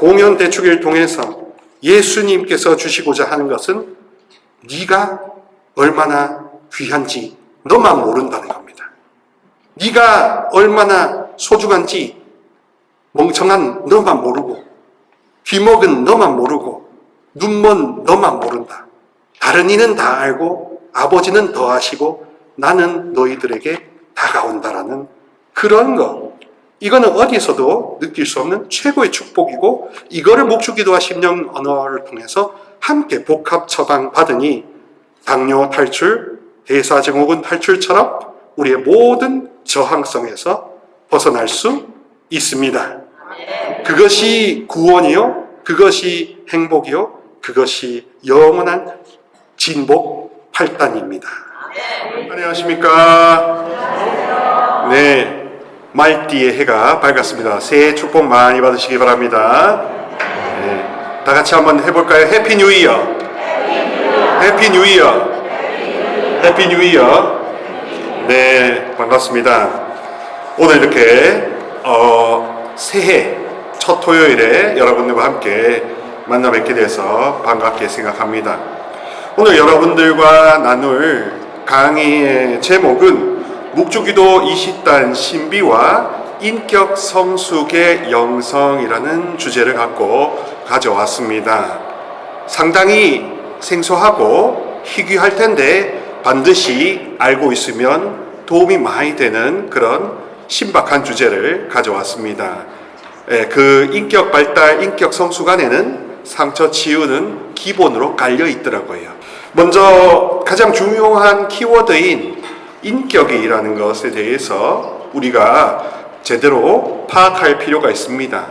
공연 대축일 통해서 예수님께서 주시고자 하는 것은 네가 얼마나 귀한지 너만 모른다는 겁니다. 네가 얼마나 소중한지 멍청한 너만 모르고, 귀먹은 너만 모르고, 눈먼 너만 모른다. 다른 이는 다 알고 아버지는 더 아시고 나는 너희들에게 다가온다라는 그런 것. 이거는 어디서도 느낄 수 없는 최고의 축복이고, 이거를 목주기도와 심령 언어를 통해서 함께 복합 처방 받으니 당뇨 탈출, 대사증후군 탈출처럼 우리의 모든 저항성에서 벗어날 수 있습니다. 그것이 구원이요, 그것이 행복이요, 그것이 영원한 진복 팔단입니다. 안녕하십니까? 네, 말띠의 해가 밝았습니다. 새해 축복 많이 받으시기 바랍니다. 네, 다 같이 한번 해볼까요? 해피 뉴 이어! 해피 뉴 이어! 해피 뉴 이어! 네, 반갑습니다. 오늘 이렇게 새해 첫 토요일에 여러분들과 함께 만나 뵙게 돼서 반갑게 생각합니다. 오늘 여러분들과 나눌 강의의 제목은 묵주기도 20단 신비와 인격 성숙의 영성이라는 주제를 갖고 가져왔습니다. 상당히 생소하고 희귀할 텐데 반드시 알고 있으면 도움이 많이 되는 그런 신박한 주제를 가져왔습니다. 그 인격 발달, 인격 성숙 안에는 상처 치유는 기본으로 깔려 있더라고요. 먼저 가장 중요한 키워드인 인격이라는 것에 대해서 우리가 제대로 파악할 필요가 있습니다.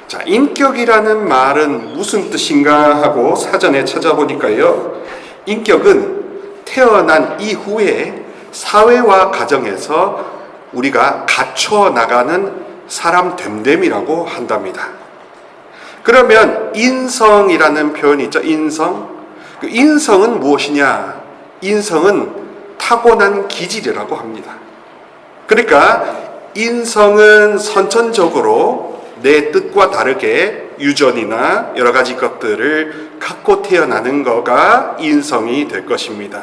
자, 인격이라는 말은 무슨 뜻인가 하고 사전에 찾아보니까요. 인격은 태어난 이후에 사회와 가정에서 우리가 갖춰 나가는 사람 됨됨이라고 한답니다. 그러면 인성이라는 표현이 있죠. 인성. 그 인성은 무엇이냐? 인성은 타고난 기질이라고 합니다. 그러니까 인성은 선천적으로 내 뜻과 다르게 유전이나 여러 가지 것들을 갖고 태어나는 거가 인성이 될 것입니다.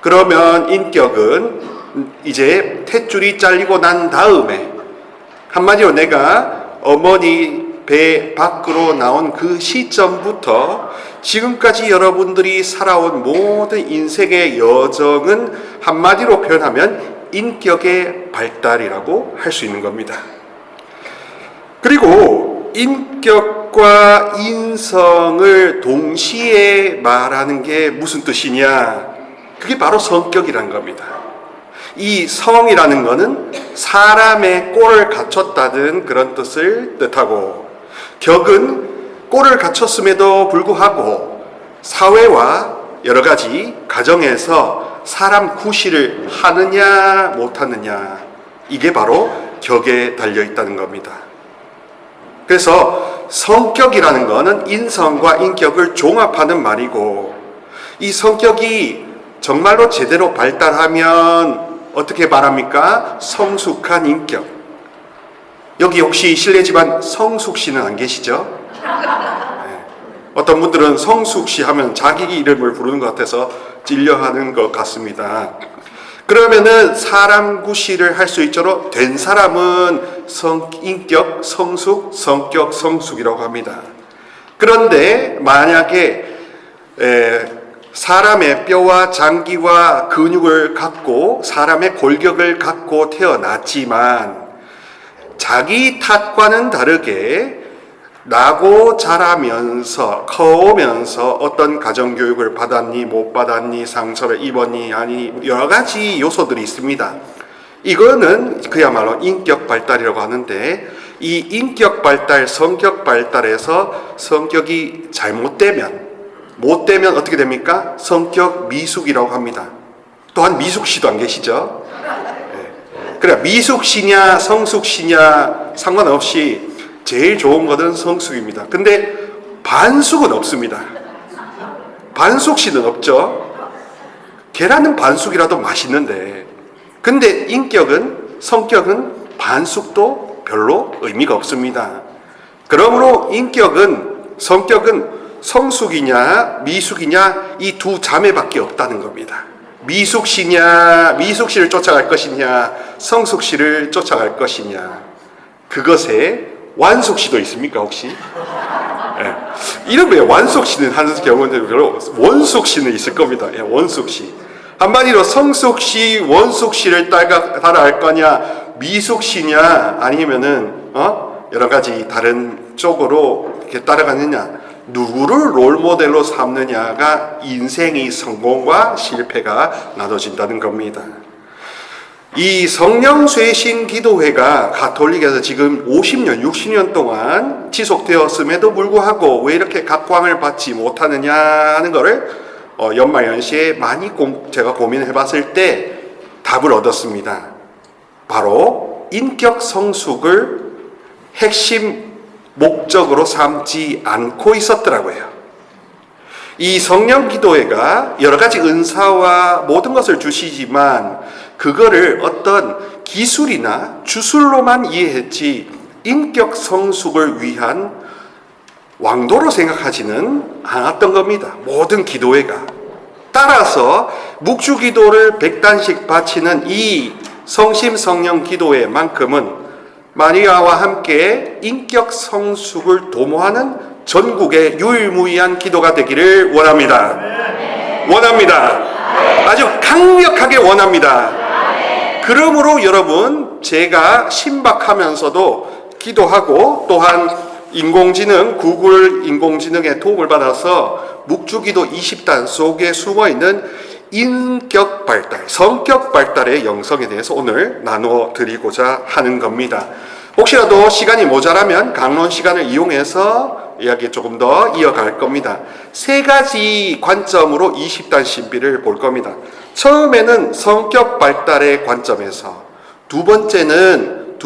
그러면 인격은 이제 탯줄이 잘리고 난 다음에, 한마디로 내가 어머니 배 밖으로 나온 그 시점부터 지금까지 여러분들이 살아온 모든 인생의 여정은 한마디로 표현하면 인격의 발달이라고 할 수 있는 겁니다. 그리고 인격과 인성을 동시에 말하는 게 무슨 뜻이냐? 그게 바로 성격이라는 겁니다. 이 성이라는 것은 사람의 꼴을 갖췄다는 그런 뜻을 뜻하고, 격은 꼴을 갖췄음에도 불구하고 사회와 여러 가지 가정에서 사람 구실을 하느냐 못하느냐, 이게 바로 격에 달려 있다는 겁니다. 그래서 성격이라는 것은 인성과 인격을 종합하는 말이고, 이 성격이 정말로 제대로 발달하면 어떻게 말합니까? 성숙한 인격. 여기 혹시 실례지만 성숙 씨는 안 계시죠? 네. 어떤 분들은 성숙 씨 하면 자기 이름을 부르는 것 같아서 찔려하는 것 같습니다. 그러면은 사람 구실을 할 수 있도록 된 사람은 인격, 성숙, 성격, 성숙이라고 합니다. 그런데 만약에 사람의 뼈와 장기와 근육을 갖고 사람의 골격을 갖고 태어났지만 자기 탓과는 다르게 나고 자라면서 커오면서 어떤 가정교육을 받았니 못 받았니 상처를 입었니 아니 여러 가지 요소들이 있습니다. 이거는 그야말로 인격 발달이라고 하는데, 이 인격 발달, 성격 발달에서 성격이 못되면 어떻게 됩니까? 성격 미숙이라고 합니다. 또한 미숙씨도 안 계시죠? 네. 그래, 미숙씨냐 성숙씨냐 상관없이 제일 좋은 것은 성숙입니다. 근데 반숙은 없습니다. 반숙씨는 없죠? 계란은 반숙이라도 맛있는데, 근데 인격은, 성격은 반숙도 별로 의미가 없습니다. 그러므로 성격은 성숙이냐 미숙이냐 이 두 자매밖에 없다는 겁니다. 미숙씨를 쫓아갈 것이냐 성숙씨를 쫓아갈 것이냐. 그것에 완숙씨도 있습니까 혹시? 예. 이름에 완숙씨는 하는 경우는 별로 원숙씨는 있을 겁니다. 예, 원숙씨. 한마디로 성숙씨, 원숙씨를 따라갈 거냐 미숙씨냐 아니면은 여러 가지 다른 쪽으로 이렇게 따라가느냐, 누구를 롤모델로 삼느냐가 인생의 성공과 실패가 나눠진다는 겁니다. 이 성령쇄신 기도회가 가톨릭에서 지금 50년, 60년 동안 지속되었음에도 불구하고 왜 이렇게 각광을 받지 못하느냐 하는 것을 연말연시에 많이 제가 고민을 해봤을 때 답을 얻었습니다. 바로 인격 성숙을 핵심 목적으로 삼지 않고 있었더라고요. 이 성령 기도회가 여러 가지 은사와 모든 것을 주시지만 그거를 어떤 기술이나 주술로만 이해했지 인격 성숙을 위한 왕도로 생각하지는 않았던 겁니다. 모든 기도회가. 따라서 묵주기도를 100단씩 바치는 이 성심성령 기도회만큼은 마리아와 함께 인격 성숙을 도모하는 전국의 유일무이한 기도가 되기를 원합니다. 원합니다. 아주 강력하게 원합니다. 그러므로 여러분, 제가 신박하면서도 기도하고 또한 인공지능, 구글 인공지능의 도움을 받아서 묵주기도 20단 속에 숨어있는 인격 발달, 성격 발달의 영성에 대해서 오늘 나누어 드리고자 하는 겁니다. 혹시라도 시간이 모자라면 강론 시간을 이용해서 이야기 조금 더 이어갈 겁니다. 세 가지 관점으로 20단 신비를 볼 겁니다. 처음에는 성격 발달의 관점에서, 두 번째는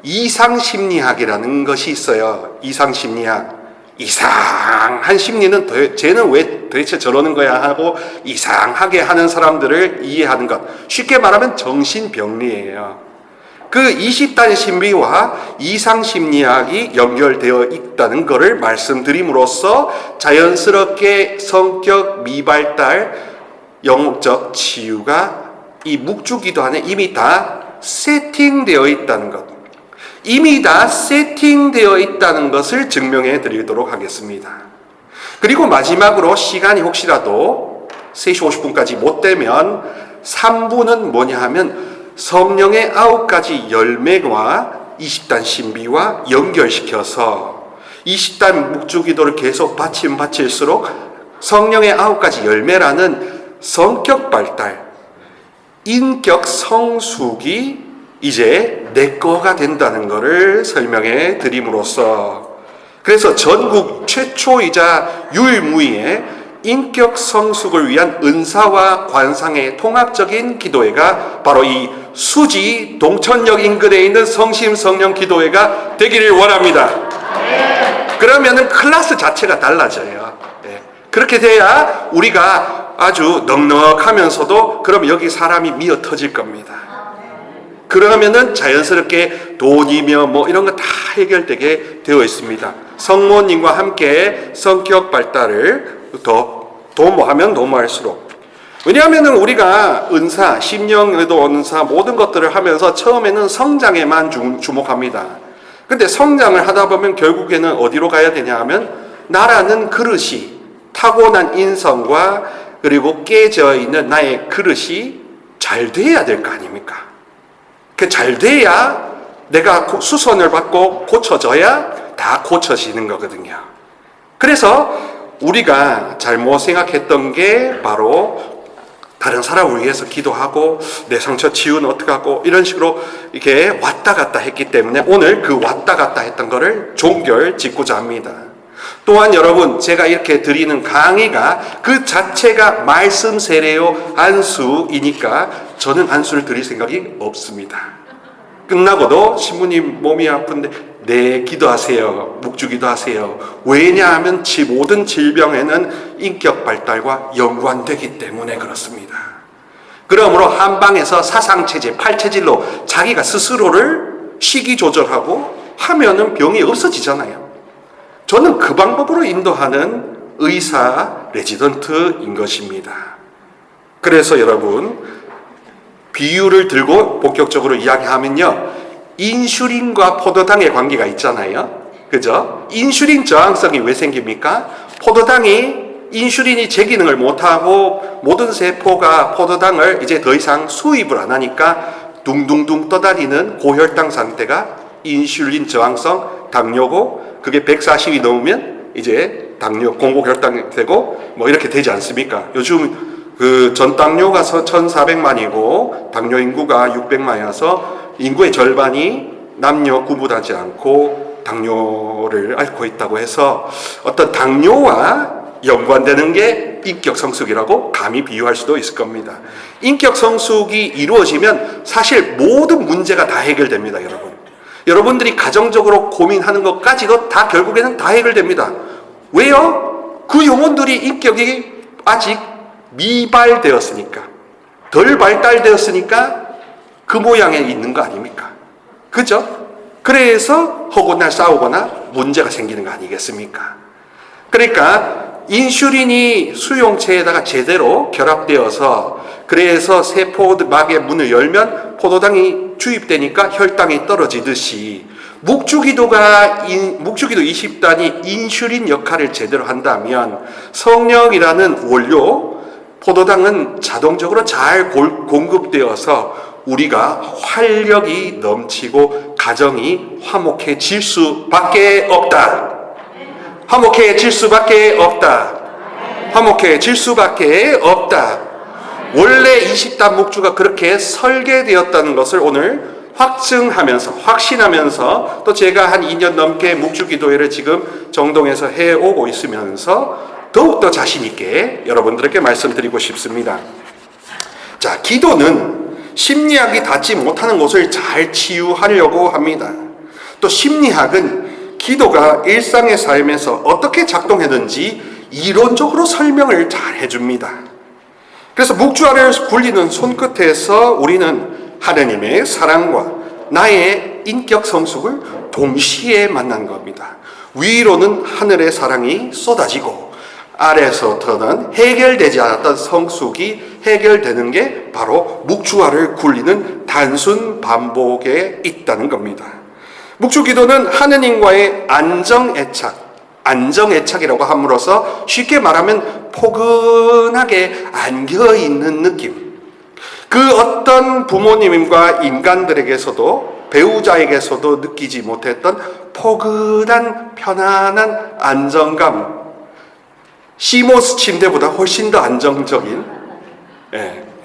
이상심리학이라는 것이 있어요. 이상심리학. 이상한 심리는 쟤는 왜 도대체 저러는 거야 하고 이상하게 하는 사람들을 이해하는 것. 쉽게 말하면 정신병리예요. 그 20단 신비와 이상심리학이 연결되어 있다는 것을 말씀드림으로써 자연스럽게 성격 미발달, 영적 치유가 이 묵주기도 안에 이미 다 세팅되어 있다는 것. 이미 다 세팅되어 있다는 것을 증명해 드리도록 하겠습니다. 그리고 마지막으로 시간이 혹시라도 3시 50분까지 못 되면 3부는 뭐냐 하면 성령의 9가지 열매와 20단 신비와 연결시켜서 20단 묵주기도를 계속 바칠수록 성령의 9가지 열매라는 성격 발달, 인격 성숙이 이제 내 거가 된다는 것을 설명해 드림으로써, 그래서 전국 최초이자 유일무이의 인격 성숙을 위한 은사와 관상의 통합적인 기도회가 바로 이 수지 동천역 인근에 있는 성심성령 기도회가 되기를 원합니다. 그러면은 클래스 자체가 달라져요. 그렇게 돼야 우리가 아주 넉넉하면서도 그럼 여기 사람이 미어 터질 겁니다. 그러면은 자연스럽게 돈이며 뭐 이런 거 다 해결되게 되어 있습니다. 성모님과 함께 성격 발달을 더 도모하면 도모할수록. 왜냐하면은 우리가 은사, 심령의도 은사 모든 것들을 하면서 처음에는 성장에만 주목합니다. 근데 성장을 하다 보면 결국에는 어디로 가야 되냐 하면 나라는 그릇이, 타고난 인성과 그리고 깨져 있는 나의 그릇이 잘 돼야 될 거 아닙니까? 그 잘 돼야 내가 수선을 받고 고쳐져야 다 고쳐지는 거거든요. 그래서 우리가 잘못 생각했던 게 바로 다른 사람을 위해서 기도하고 내 상처 치유는 어떡하고 이런 식으로 이렇게 왔다 갔다 했기 때문에 오늘 그 왔다 갔다 했던 거를 종결 짓고자 합니다. 또한 여러분, 제가 이렇게 드리는 강의가 그 자체가 말씀 세례요 안수이니까 저는 안수를 드릴 생각이 없습니다. 끝나고도 신부님 몸이 아픈데 네 기도하세요, 묵주기도 하세요. 왜냐하면 모든 질병에는 인격 발달과 연관되기 때문에 그렇습니다. 그러므로 한방에서 사상체질, 팔체질로 자기가 스스로를 식이 조절하고 하면은 병이 없어지잖아요. 저는 그 방법으로 인도하는 의사 레지던트인 것입니다. 그래서 여러분, 비유를 들고 본격적으로 이야기하면요, 인슐린과 포도당의 관계가 있잖아요. 그죠? 인슐린 저항성이 왜 생깁니까? 포도당이 인슐린이 제 기능을 못하고 모든 세포가 포도당을 이제 더 이상 수입을 안 하니까 둥둥둥 떠다니는 고혈당 상태가 인슐린 저항성 당뇨고, 그게 140이 넘으면 이제 당뇨, 공고혈당이 되고 뭐 이렇게 되지 않습니까? 요즘 그 전당뇨가 1,400만이고 당뇨 인구가 600만이라서 인구의 절반이 남녀 구분하지 않고 당뇨를 앓고 있다고 해서 어떤 당뇨와 연관되는 게 인격 성숙이라고 감히 비유할 수도 있을 겁니다. 인격 성숙이 이루어지면 사실 모든 문제가 다 해결됩니다, 여러분. 여러분들이 가정적으로 고민하는 것까지도 다 결국에는 다 해결됩니다. 왜요? 그 영혼들이 인격이 아직 미발되었으니까, 덜 발달되었으니까 그 모양에 있는 거 아닙니까? 그죠? 그래서 허구날 싸우거나 문제가 생기는 거 아니겠습니까? 그러니까 인슐린이 수용체에다가 제대로 결합되어서, 그래서 세포막의 문을 열면 포도당이 주입되니까 혈당이 떨어지듯이 묵주기도 20단이 인슐린 역할을 제대로 한다면 성령이라는 원료, 포도당은 자동적으로 잘 공급되어서 우리가 활력이 넘치고 가정이 화목해질 수밖에 없다. 화목해질 수밖에 없다. 화목해질 수밖에 없다. 원래 20단 묵주가 그렇게 설계되었다는 것을 오늘 확신하면서 또 제가 한 2년 넘게 묵주 기도회를 지금 정동에서 해오고 있으면서 더욱더 자신있게 여러분들에게 말씀드리고 싶습니다. 자, 기도는 심리학이 닿지 못하는 곳을 잘 치유하려고 합니다. 또 심리학은 기도가 일상의 삶에서 어떻게 작동하는지 이론적으로 설명을 잘 해줍니다. 그래서 묵주알을 굴리는 손끝에서 우리는 하느님의 사랑과 나의 인격 성숙을 동시에 만난 겁니다. 위로는 하늘의 사랑이 쏟아지고 아래서부터는 해결되지 않았던 성숙이 해결되는 게 바로 묵주알을 굴리는 단순 반복에 있다는 겁니다. 묵주기도는 하느님과의 안정애착이라고 함으로써 쉽게 말하면 포근하게 안겨있는 느낌. 그 어떤 부모님과 인간들에게서도 배우자에게서도 느끼지 못했던 포근한 편안한 안정감, 시모스 침대보다 훨씬 더 안정적인,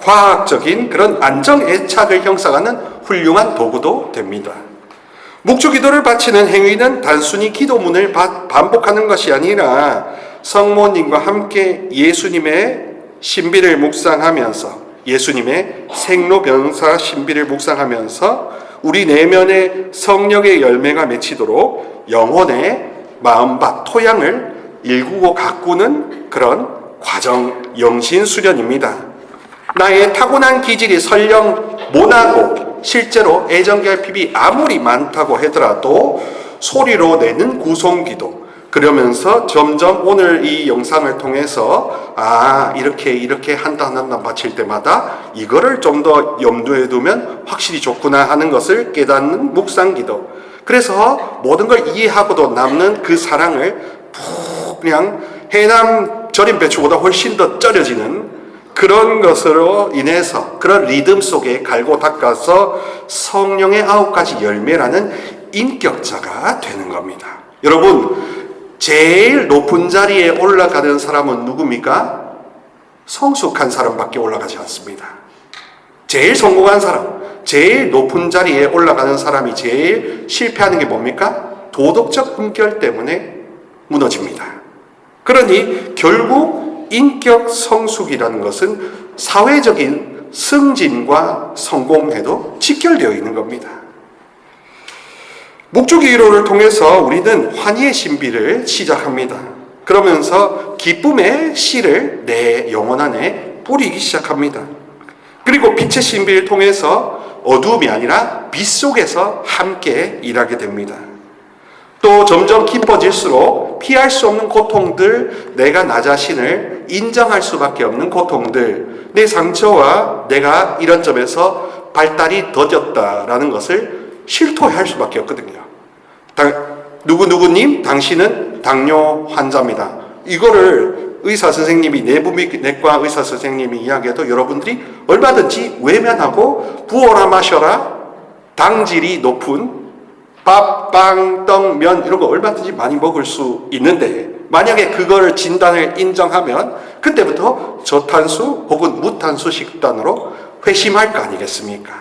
과학적인 그런 안정애착을 형성하는 훌륭한 도구도 됩니다. 묵주기도를 바치는 행위는 단순히 기도문을 반복하는 것이 아니라 성모님과 함께 예수님의 신비를 묵상하면서, 예수님의 생로병사 신비를 묵상하면서 우리 내면의 성령의 열매가 맺히도록 영혼의 마음밭, 토양을 일구고 가꾸는 그런 과정, 영신수련입니다. 나의 타고난 기질이 설령 모나고 실제로 애정결핍이 아무리 많다고 하더라도 소리로 내는 구송기도, 그러면서 점점 오늘 이 영상을 통해서 이렇게 한 단 바칠 때마다 이거를 좀 더 염두에 두면 확실히 좋구나 하는 것을 깨닫는 묵상기도, 그래서 모든 걸 이해하고도 남는 그 사랑을 푹 그냥 해남 절임 배추보다 훨씬 더 쩔어지는 그런 것으로 인해서 그런 리듬 속에 갈고 닦아서 성령의 9가지 열매라는 인격자가 되는 겁니다. 여러분, 제일 높은 자리에 올라가는 사람은 누굽니까? 성숙한 사람밖에 올라가지 않습니다. 제일 성공한 사람, 제일 높은 자리에 올라가는 사람이 제일 실패하는 게 뭡니까? 도덕적 흠결 때문에 무너집니다. 그러니 결국 인격 성숙이라는 것은 사회적인 승진과 성공에도 직결되어 있는 겁니다. 묵주기도를 통해서 우리는 환희의 신비를 시작합니다. 그러면서 기쁨의 씨를 내 영혼 안에 뿌리기 시작합니다. 그리고 빛의 신비를 통해서 어두움이 아니라 빛 속에서 함께 일하게 됩니다. 또 점점 깊어질수록 피할 수 없는 고통들, 내가 나 자신을 인정할 수밖에 없는 고통들, 내 상처와 내가 이런 점에서 발달이 더뎠다라는 것을 실토할 수밖에 없거든요. 누구누구님, 당신은 당뇨 환자입니다. 이거를 의사 선생님이, 내부내과 의사 선생님이 이야기해도 여러분들이 얼마든지 외면하고 부어라 마셔라, 당질이 높은 밥, 빵, 떡, 면 이런 거 얼마든지 많이 먹을 수 있는데, 만약에 그걸 진단을 인정하면 그때부터 저탄수 혹은 무탄수 식단으로 회심할 거 아니겠습니까?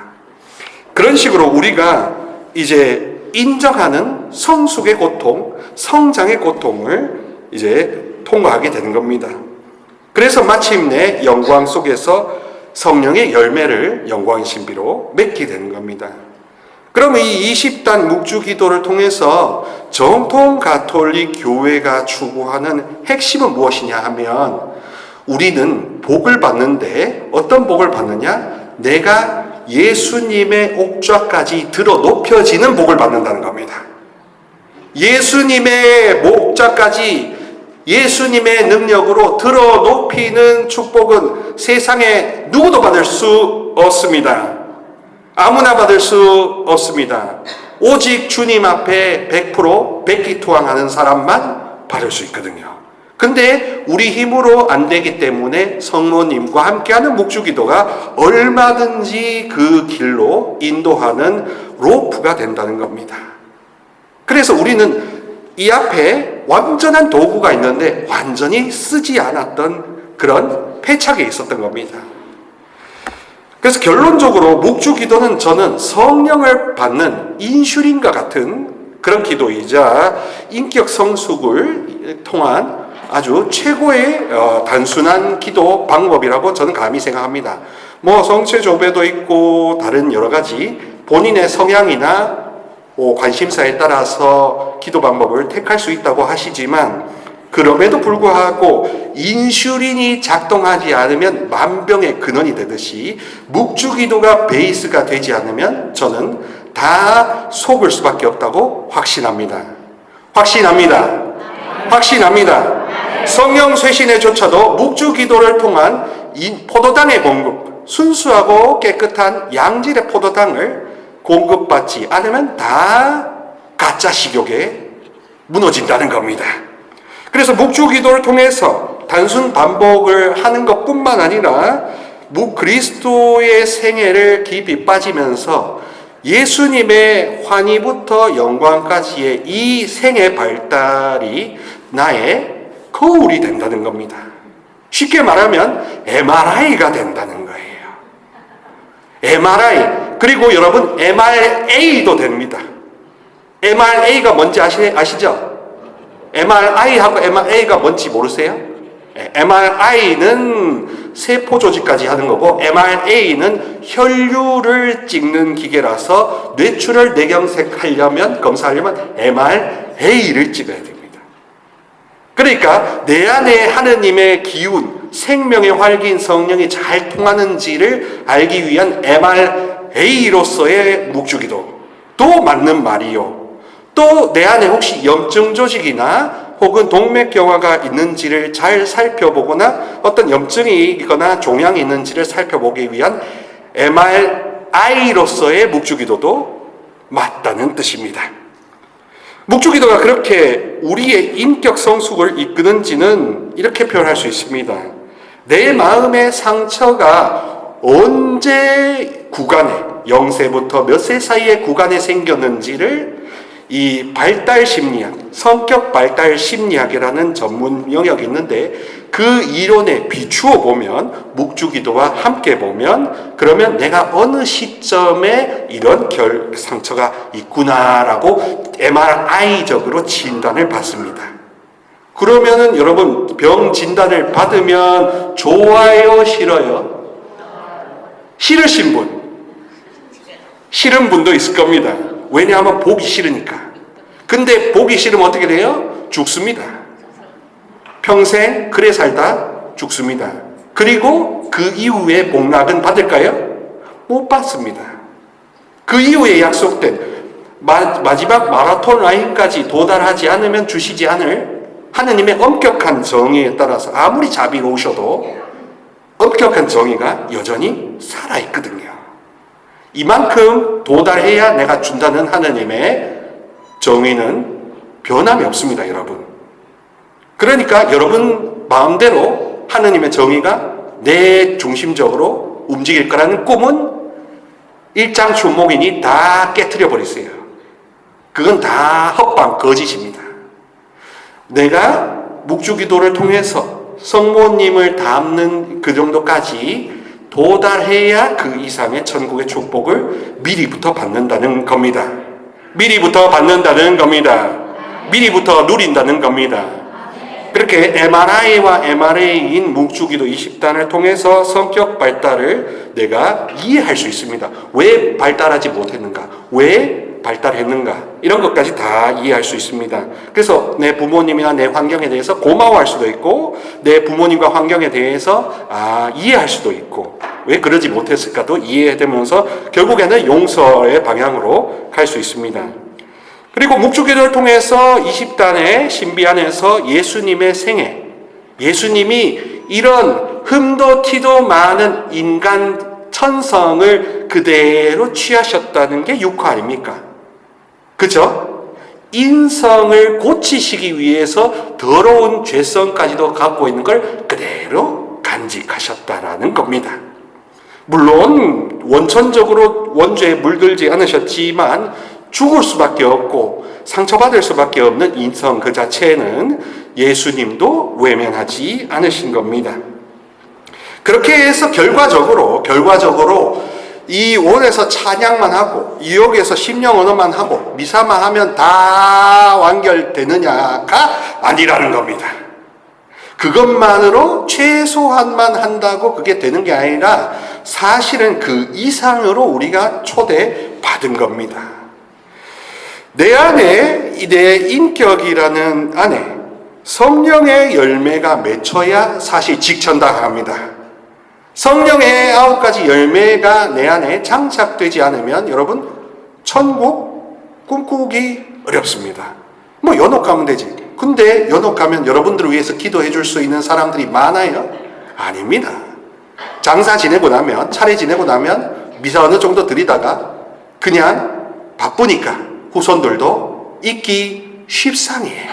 그런 식으로 우리가 이제 인정하는 성숙의 고통, 성장의 고통을 이제 통과하게 되는 겁니다. 그래서 마침내 영광 속에서 성령의 열매를 영광의 신비로 맺게 되는 겁니다. 그러면 이 20단 묵주 기도를 통해서 정통 가톨릭 교회가 추구하는 핵심은 무엇이냐 하면, 우리는 복을 받는데 어떤 복을 받느냐? 내가 예수님의 옥좌까지 들어 높여지는 복을 받는다는 겁니다. 예수님의 목자까지 예수님의 능력으로 들어 높이는 축복은 세상에 누구도 받을 수 없습니다. 아무나 받을 수 없습니다. 오직 주님 앞에 100% 백기투항하는 사람만 받을 수 있거든요. 근데 우리 힘으로 안 되기 때문에 성모님과 함께하는 묵주기도가 얼마든지 그 길로 인도하는 로프가 된다는 겁니다. 그래서 우리는 이 앞에 완전한 도구가 있는데 완전히 쓰지 않았던 그런 패착에 있었던 겁니다. 그래서 결론적으로 묵주기도는 저는 성령을 받는 인슐린과 같은 그런 기도이자 인격 성숙을 통한 아주 최고의 단순한 기도 방법이라고 저는 감히 생각합니다. 뭐 성체조배도 있고 다른 여러 가지 본인의 성향이나 관심사에 따라서 기도 방법을 택할 수 있다고 하시지만, 그럼에도 불구하고 인슐린이 작동하지 않으면 만병의 근원이 되듯이 묵주기도가 베이스가 되지 않으면 저는 다 속을 수밖에 없다고 확신합니다. 확신합니다. 확신합니다. 성령 쇄신에조차도 묵주기도를 통한 포도당의 공급, 순수하고 깨끗한 양질의 포도당을 공급받지 않으면 다 가짜 식욕에 무너진다는 겁니다. 그래서 묵주기도를 통해서 단순 반복을 하는 것뿐만 아니라 그리스도의 생애를 깊이 빠지면서 예수님의 환희부터 영광까지의 이 생애 발달이 나의 거울이 된다는 겁니다. 쉽게 말하면 MRI가 된다는 거예요. MRI. 그리고 여러분 MRA도 됩니다. MRA가 뭔지 아시죠? MRI하고 MRA가 뭔지 모르세요? MRI는 세포 조직까지 하는 거고, MRA는 혈류를 찍는 기계라서 뇌출혈 뇌경색 하려면, 검사하려면 MRA를 찍어야 됩니다. 그러니까 내 안에 하느님의 기운, 생명의 활기인 성령이 잘 통하는지를 알기 위한 MRA로서의 묵주기도 또 맞는 말이요. 또 내 안에 혹시 염증 조직이나 혹은 동맥경화가 있는지를 잘 살펴보거나 어떤 염증이 있거나 종양이 있는지를 살펴보기 위한 MRI로서의 묵주기도도 맞다는 뜻입니다. 묵주기도가 그렇게 우리의 인격 성숙을 이끄는지는 이렇게 표현할 수 있습니다. 내 마음의 상처가 언제 구간에, 0세부터 몇 세 사이의 구간에 생겼는지를 이 발달 심리학, 성격 발달 심리학이라는 전문 영역이 있는데, 그 이론에 비추어 보면, 묵주기도와 함께 보면, 그러면 내가 어느 시점에 이런 상처가 있구나라고 MRI적으로 진단을 받습니다. 그러면은 여러분, 병 진단을 받으면 좋아요, 싫어요? 싫으신 분, 싫은 분도 있을 겁니다. 왜냐하면 보기 싫으니까. 근데 보기 싫으면 어떻게 돼요? 죽습니다. 평생 그래 살다 죽습니다. 그리고 그 이후에 복락은 받을까요? 못 받습니다. 그 이후에 약속된 마지막 마라톤 라인까지 도달하지 않으면 주시지 않을 하느님의 엄격한 정의에 따라서 아무리 자비로우셔도 엄격한 정의가 여전히 살아있거든요. 이만큼 도달해야 내가 준다는 하느님의 정의는 변함이 없습니다, 여러분. 그러니까 여러분 마음대로 하느님의 정의가 내 중심적으로 움직일 거라는 꿈은 일장춘목이니 다 깨트려 버리세요. 그건 다 헛방 거짓입니다. 내가 묵주기도를 통해서 성모님을 닮는 그 정도까지 도달해야 그 이상의 천국의 축복을 미리부터 받는다는 겁니다. 미리부터 받는다는 겁니다. 미리부터 누린다는 겁니다. 그렇게 MRI와 MRA인 묵주기도 20단을 통해서 성격 발달을 내가 이해할 수 있습니다. 왜 발달하지 못했는가? 왜 발달했는가? 이런 것까지 다 이해할 수 있습니다. 그래서 내 부모님이나 내 환경에 대해서 고마워할 수도 있고, 내 부모님과 환경에 대해서 이해할 수도 있고, 왜 그러지 못했을까도 이해되면서 결국에는 용서의 방향으로 갈 수 있습니다. 그리고 묵주기도를 통해서 20단의 신비 안에서 예수님의 생애, 예수님이 이런 흠도 티도 많은 인간 천성을 그대로 취하셨다는 게 육화 아닙니까? 그죠? 인성을 고치시기 위해서 더러운 죄성까지도 갖고 있는 걸 그대로 간직하셨다라는 겁니다. 물론 원천적으로 원죄에 물들지 않으셨지만 죽을 수밖에 없고 상처받을 수밖에 없는 인성 그 자체는 예수님도 외면하지 않으신 겁니다. 그렇게 해서 결과적으로 이 원에서 찬양만 하고 유혹에서 심령 언어만 하고 미사만 하면 다 완결되느냐가 아니라는 겁니다. 그것만으로 최소한만 한다고 그게 되는 게 아니라 사실은 그 이상으로 우리가 초대받은 겁니다. 내 안에 내 인격이라는 안에 성령의 열매가 맺혀야 사실 직천당합니다. 성령의 9가지 열매가 내 안에 장착되지 않으면 여러분 천국 꿈꾸기 어렵습니다. 뭐 연옥 가면 되지. 근데 연옥 가면 여러분들을 위해서 기도해 줄 수 있는 사람들이 많아요? 아닙니다. 장사 지내고 나면, 차례 지내고 나면 미사 어느 정도 드리다가 그냥 바쁘니까 후손들도 있기 쉽상이에요.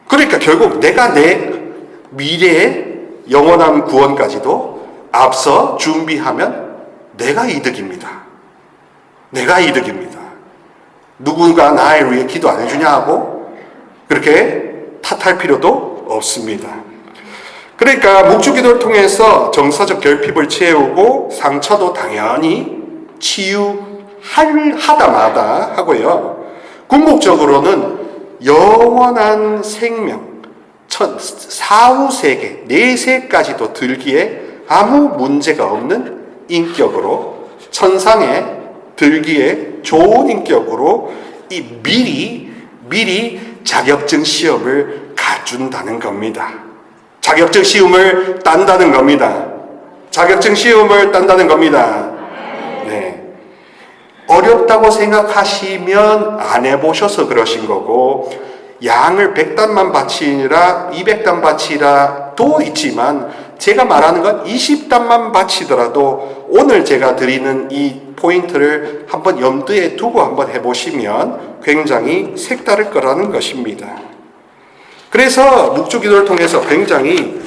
그러니까 결국 내가 내 미래의 영원한 구원까지도 앞서 준비하면 내가 이득입니다. 내가 이득입니다. 누군가 나를 위해 기도 안 해주냐 하고 그렇게 탓할 필요도 없습니다. 그러니까 묵주기도를 통해서 정서적 결핍을 채우고 상처도 당연히 치유하다마다 하고요. 궁극적으로는 영원한 생명, 사후세계, 내세까지도 들기에 아무 문제가 없는 인격으로 천상에 들기에 좋은 인격으로 이 미리 자격증 시험을 갖춘다는 겁니다. 자격증 시험을 딴다는 겁니다. 자격증 시험을 딴다는 겁니다. 네. 어렵다고 생각하시면 안 해보셔서 그러신 거고, 양을 100단만 바치라 200단 바치라도 있지만 제가 말하는 건 20단만 바치더라도 오늘 제가 드리는 이 포인트를 한번 염두에 두고 한번 해보시면 굉장히 색다를 거라는 것입니다. 그래서 묵주기도를 통해서 굉장히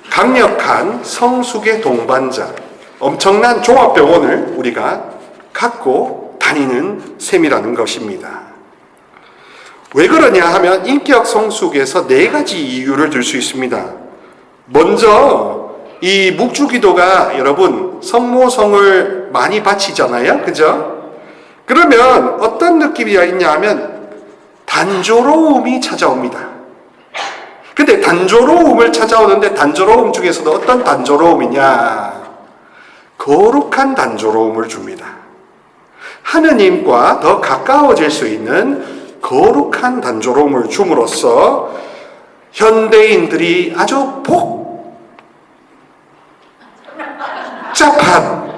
강력한 성숙의 동반자, 엄청난 종합병원을 우리가 갖고 다니는 셈이라는 것입니다. 왜 그러냐 하면 인격 성숙에서 4가지 이유를 들 수 있습니다. 먼저 이 묵주기도가 여러분 성모성을 많이 바치잖아요. 그죠? 그러면 어떤 느낌이 있냐 하면 단조로움이 찾아옵니다. 근데 단조로움을 찾아오는데 단조로움 중에서도 어떤 단조로움이냐? 거룩한 단조로움을 줍니다. 하느님과 더 가까워질 수 있는 거룩한 단조로움을 줌으로써 현대인들이 아주 복잡한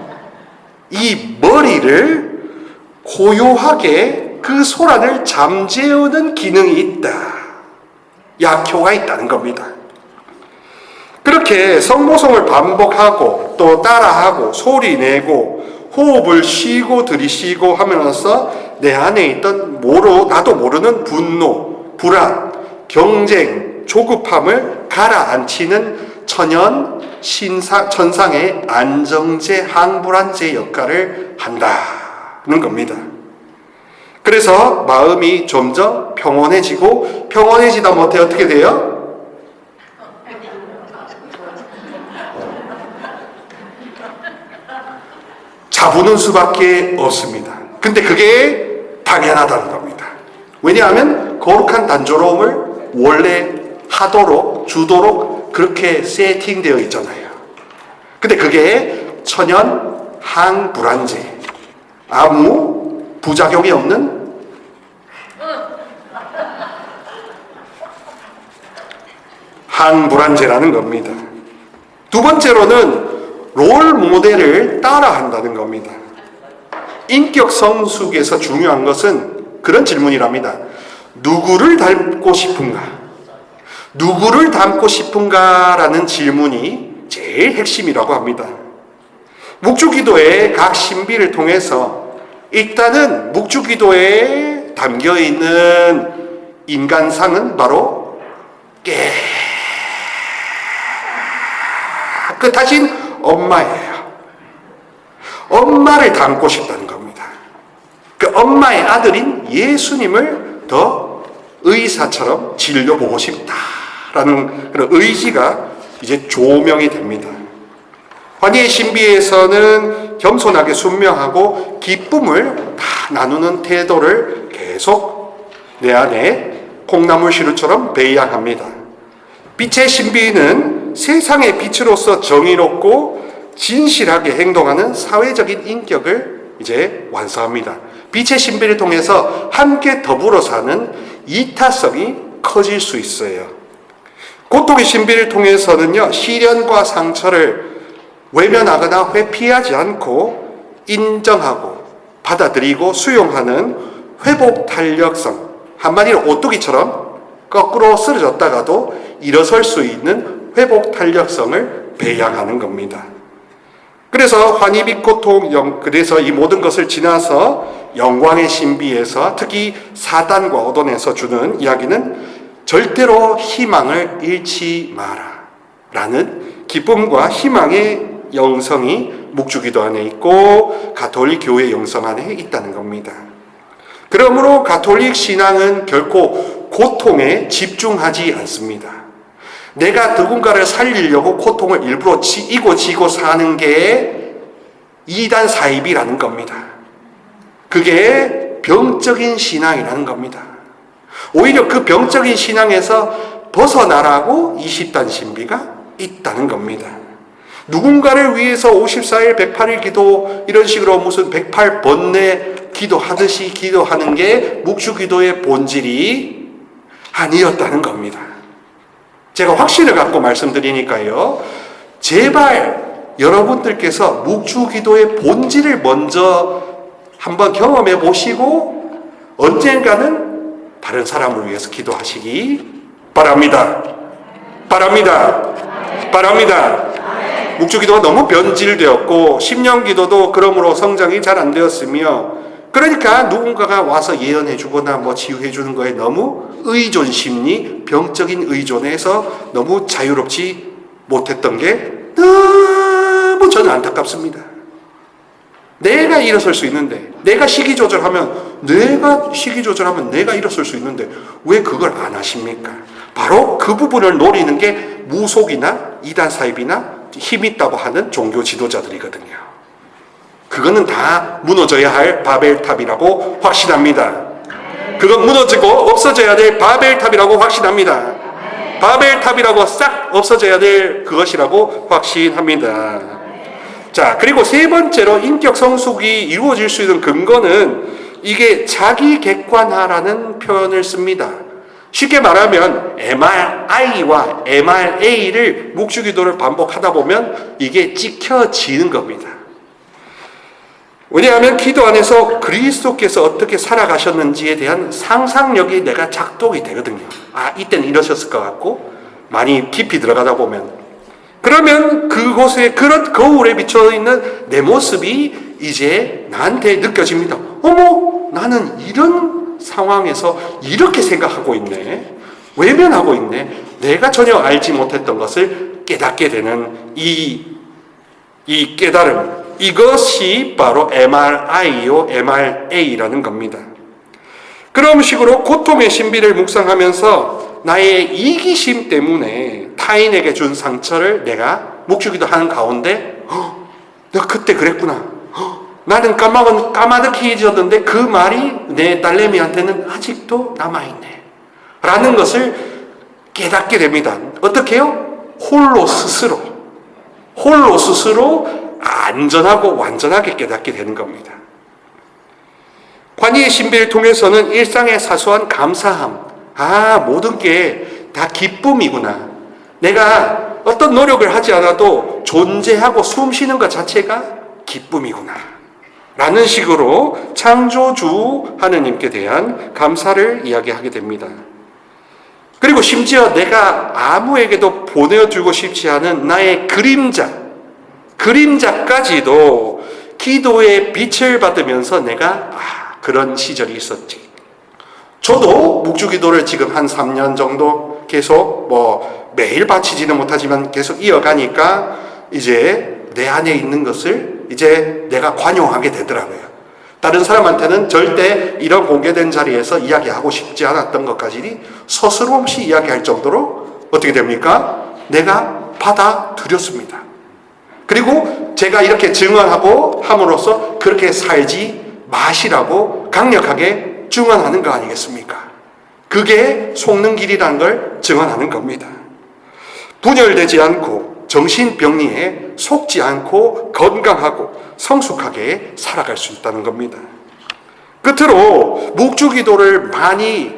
이 머리를 고요하게 그 소란을 잠재우는 기능이 있다. 약효가 있다는 겁니다. 그렇게 성모성을 반복하고 또 따라하고 소리 내고 호흡을 쉬고 들이쉬고 하면서 내 안에 있던 나도 모르는 분노, 불안, 경쟁, 조급함을 가라앉히는 천상의 안정제, 항불안제 역할을 한다는 겁니다. 그래서 마음이 점점 평온해지고 평온해지다 못해 어떻게 돼요? 자부는 수밖에 없습니다. 근데 그게 당연하다는 겁니다. 왜냐하면 거룩한 단조로움을 원래 하도록 주도록 그렇게 세팅되어 있잖아요. 근데 그게 천연 항불안제, 아무 부작용이 없는 항불안제라는 겁니다. 두 번째로는 롤 모델을 따라한다는 겁니다. 인격 성숙에서 중요한 것은 그런 질문이랍니다. 누구를 닮고 싶은가? 누구를 닮고 싶은가라는 질문이 제일 핵심이라고 합니다. 묵주기도의 각 신비를 통해서 일단은 묵주기도에 담겨있는 인간상은 바로 깨끗하신 엄마예요. 엄마를 닮고 싶다는 겁니다. 그 엄마의 아들인 예수님을 더 의사처럼 진료보고 싶다라는 그런 의지가 이제 조명이 됩니다. 환희의 신비에서는 겸손하게 순명하고 기쁨을 다 나누는 태도를 계속 내 안에 콩나물 시루처럼 배양합니다. 빛의 신비는 세상의 빛으로서 정의롭고 진실하게 행동하는 사회적인 인격을 이제 완성합니다. 빛의 신비를 통해서 함께 더불어 사는 이타성이 커질 수 있어요. 고통의 신비를 통해서는요, 시련과 상처를 외면하거나 회피하지 않고 인정하고 받아들이고 수용하는 회복 탄력성, 한마디로 오뚜기처럼 거꾸로 쓰러졌다가도 일어설 수 있는 회복 탄력성을 배양하는 겁니다. 그래서 환희빛고통, 그래서 이 모든 것을 지나서 영광의 신비에서 특히 사단과 어돈에서 주는 이야기는 절대로 희망을 잃지 마라 라는 기쁨과 희망의 영성이 묵주기도 안에 있고 가톨릭 교회 영성 안에 있다는 겁니다. 그러므로 가톨릭 신앙은 결코 고통에 집중하지 않습니다. 내가 누군가를 살리려고 고통을 일부러 이고 지고 사는 게 이단 사입이라는 겁니다. 그게 병적인 신앙이라는 겁니다. 오히려 그 병적인 신앙에서 벗어나라고 20단 신비가 있다는 겁니다. 누군가를 위해서 54일 108일 기도 이런 식으로 무슨 108번뇌 기도하듯이 기도하는 게 묵주기도의 본질이 아니었다는 겁니다. 제가 확신을 갖고 말씀드리니까요, 제발 여러분들께서 묵주기도의 본질을 먼저 한번 경험해 보시고 언젠가는 다른 사람을 위해서 기도하시기 바랍니다. 바랍니다. 묵주기도가 너무 변질되었고 10년 기도도 그러므로 성장이 잘 안 되었으며, 그러니까 누군가가 와서 예언해 주거나 치유해 주는 거에 너무 의존 심리, 병적인 의존에서 너무 자유롭지 못했던 게 너무 저는 안타깝습니다. 내가 일어설 수 있는데, 내가 식이 조절하면 내가 일어설 수 있는데 왜 그걸 안 하십니까? 바로 그 부분을 노리는 게 무속이나 이단 사입이나 힘 있다고 하는 종교 지도자들이거든요. 그거는 다 무너져야 할 바벨탑이라고 확신합니다. 그건 무너지고 없어져야 될 바벨탑이라고 확신합니다. 바벨탑이라고 싹 없어져야 될 그것이라고 확신합니다. 자, 그리고 세 번째로 인격 성숙이 이루어질 수 있는 근거는 이게 자기 객관화라는 표현을 씁니다. 쉽게 말하면 MRI와 MRA를 묵주기도를 반복하다 보면 이게 찍혀지는 겁니다. 왜냐하면 기도 안에서 그리스도께서 어떻게 살아가셨는지에 대한 상상력이 내가 작동이 되거든요. 아, 이때는 이러셨을 것 같고, 많이 깊이 들어가다 보면. 그러면 그곳에 그런 거울에 비춰있는 내 모습이 이제 나한테 느껴집니다. 어머, 나는 이런 상황에서 이렇게 생각하고 있네. 외면하고 있네. 내가 전혀 알지 못했던 것을 깨닫게 되는 이 깨달음. 이것이 바로 MRI요, MRA라는 겁니다. 그런 식으로 고통의 신비를 묵상하면서 나의 이기심 때문에 타인에게 준 상처를 내가 묵주기도 하는 가운데 내가 그때 그랬구나. 나는 까마득히 잊었는데 그 말이 내 딸내미한테는 아직도 남아있네. 라는 것을 깨닫게 됩니다. 어떻게 해요? 홀로 스스로 안전하고 완전하게 깨닫게 되는 겁니다. 관이의 신비를 통해서는 일상의 사소한 감사함, 모든 게 다 기쁨이구나. 내가 어떤 노력을 하지 않아도 존재하고 숨 쉬는 것 자체가 기쁨이구나. 라는 식으로 창조주 하느님께 대한 감사를 이야기하게 됩니다. 그리고 심지어 내가 아무에게도 보내주고 싶지 않은 나의 그림자까지도 기도의 빛을 받으면서 내가 그런 시절이 있었지. 저도 묵주기도를 지금 한 3년 정도 계속 매일 바치지는 못하지만 계속 이어가니까 이제 내 안에 있는 것을 이제 내가 관용하게 되더라고요. 다른 사람한테는 절대 이런 공개된 자리에서 이야기하고 싶지 않았던 것까지 서스럼없이 이야기할 정도로 어떻게 됩니까? 내가 받아들였습니다. 그리고 제가 이렇게 증언하고 함으로써 그렇게 살지 마시라고 강력하게 증언하는 거 아니겠습니까? 그게 속는 길이라는 걸 증언하는 겁니다. 분열되지 않고 정신병리에 속지 않고 건강하고 성숙하게 살아갈 수 있다는 겁니다. 끝으로 묵주기도를 많이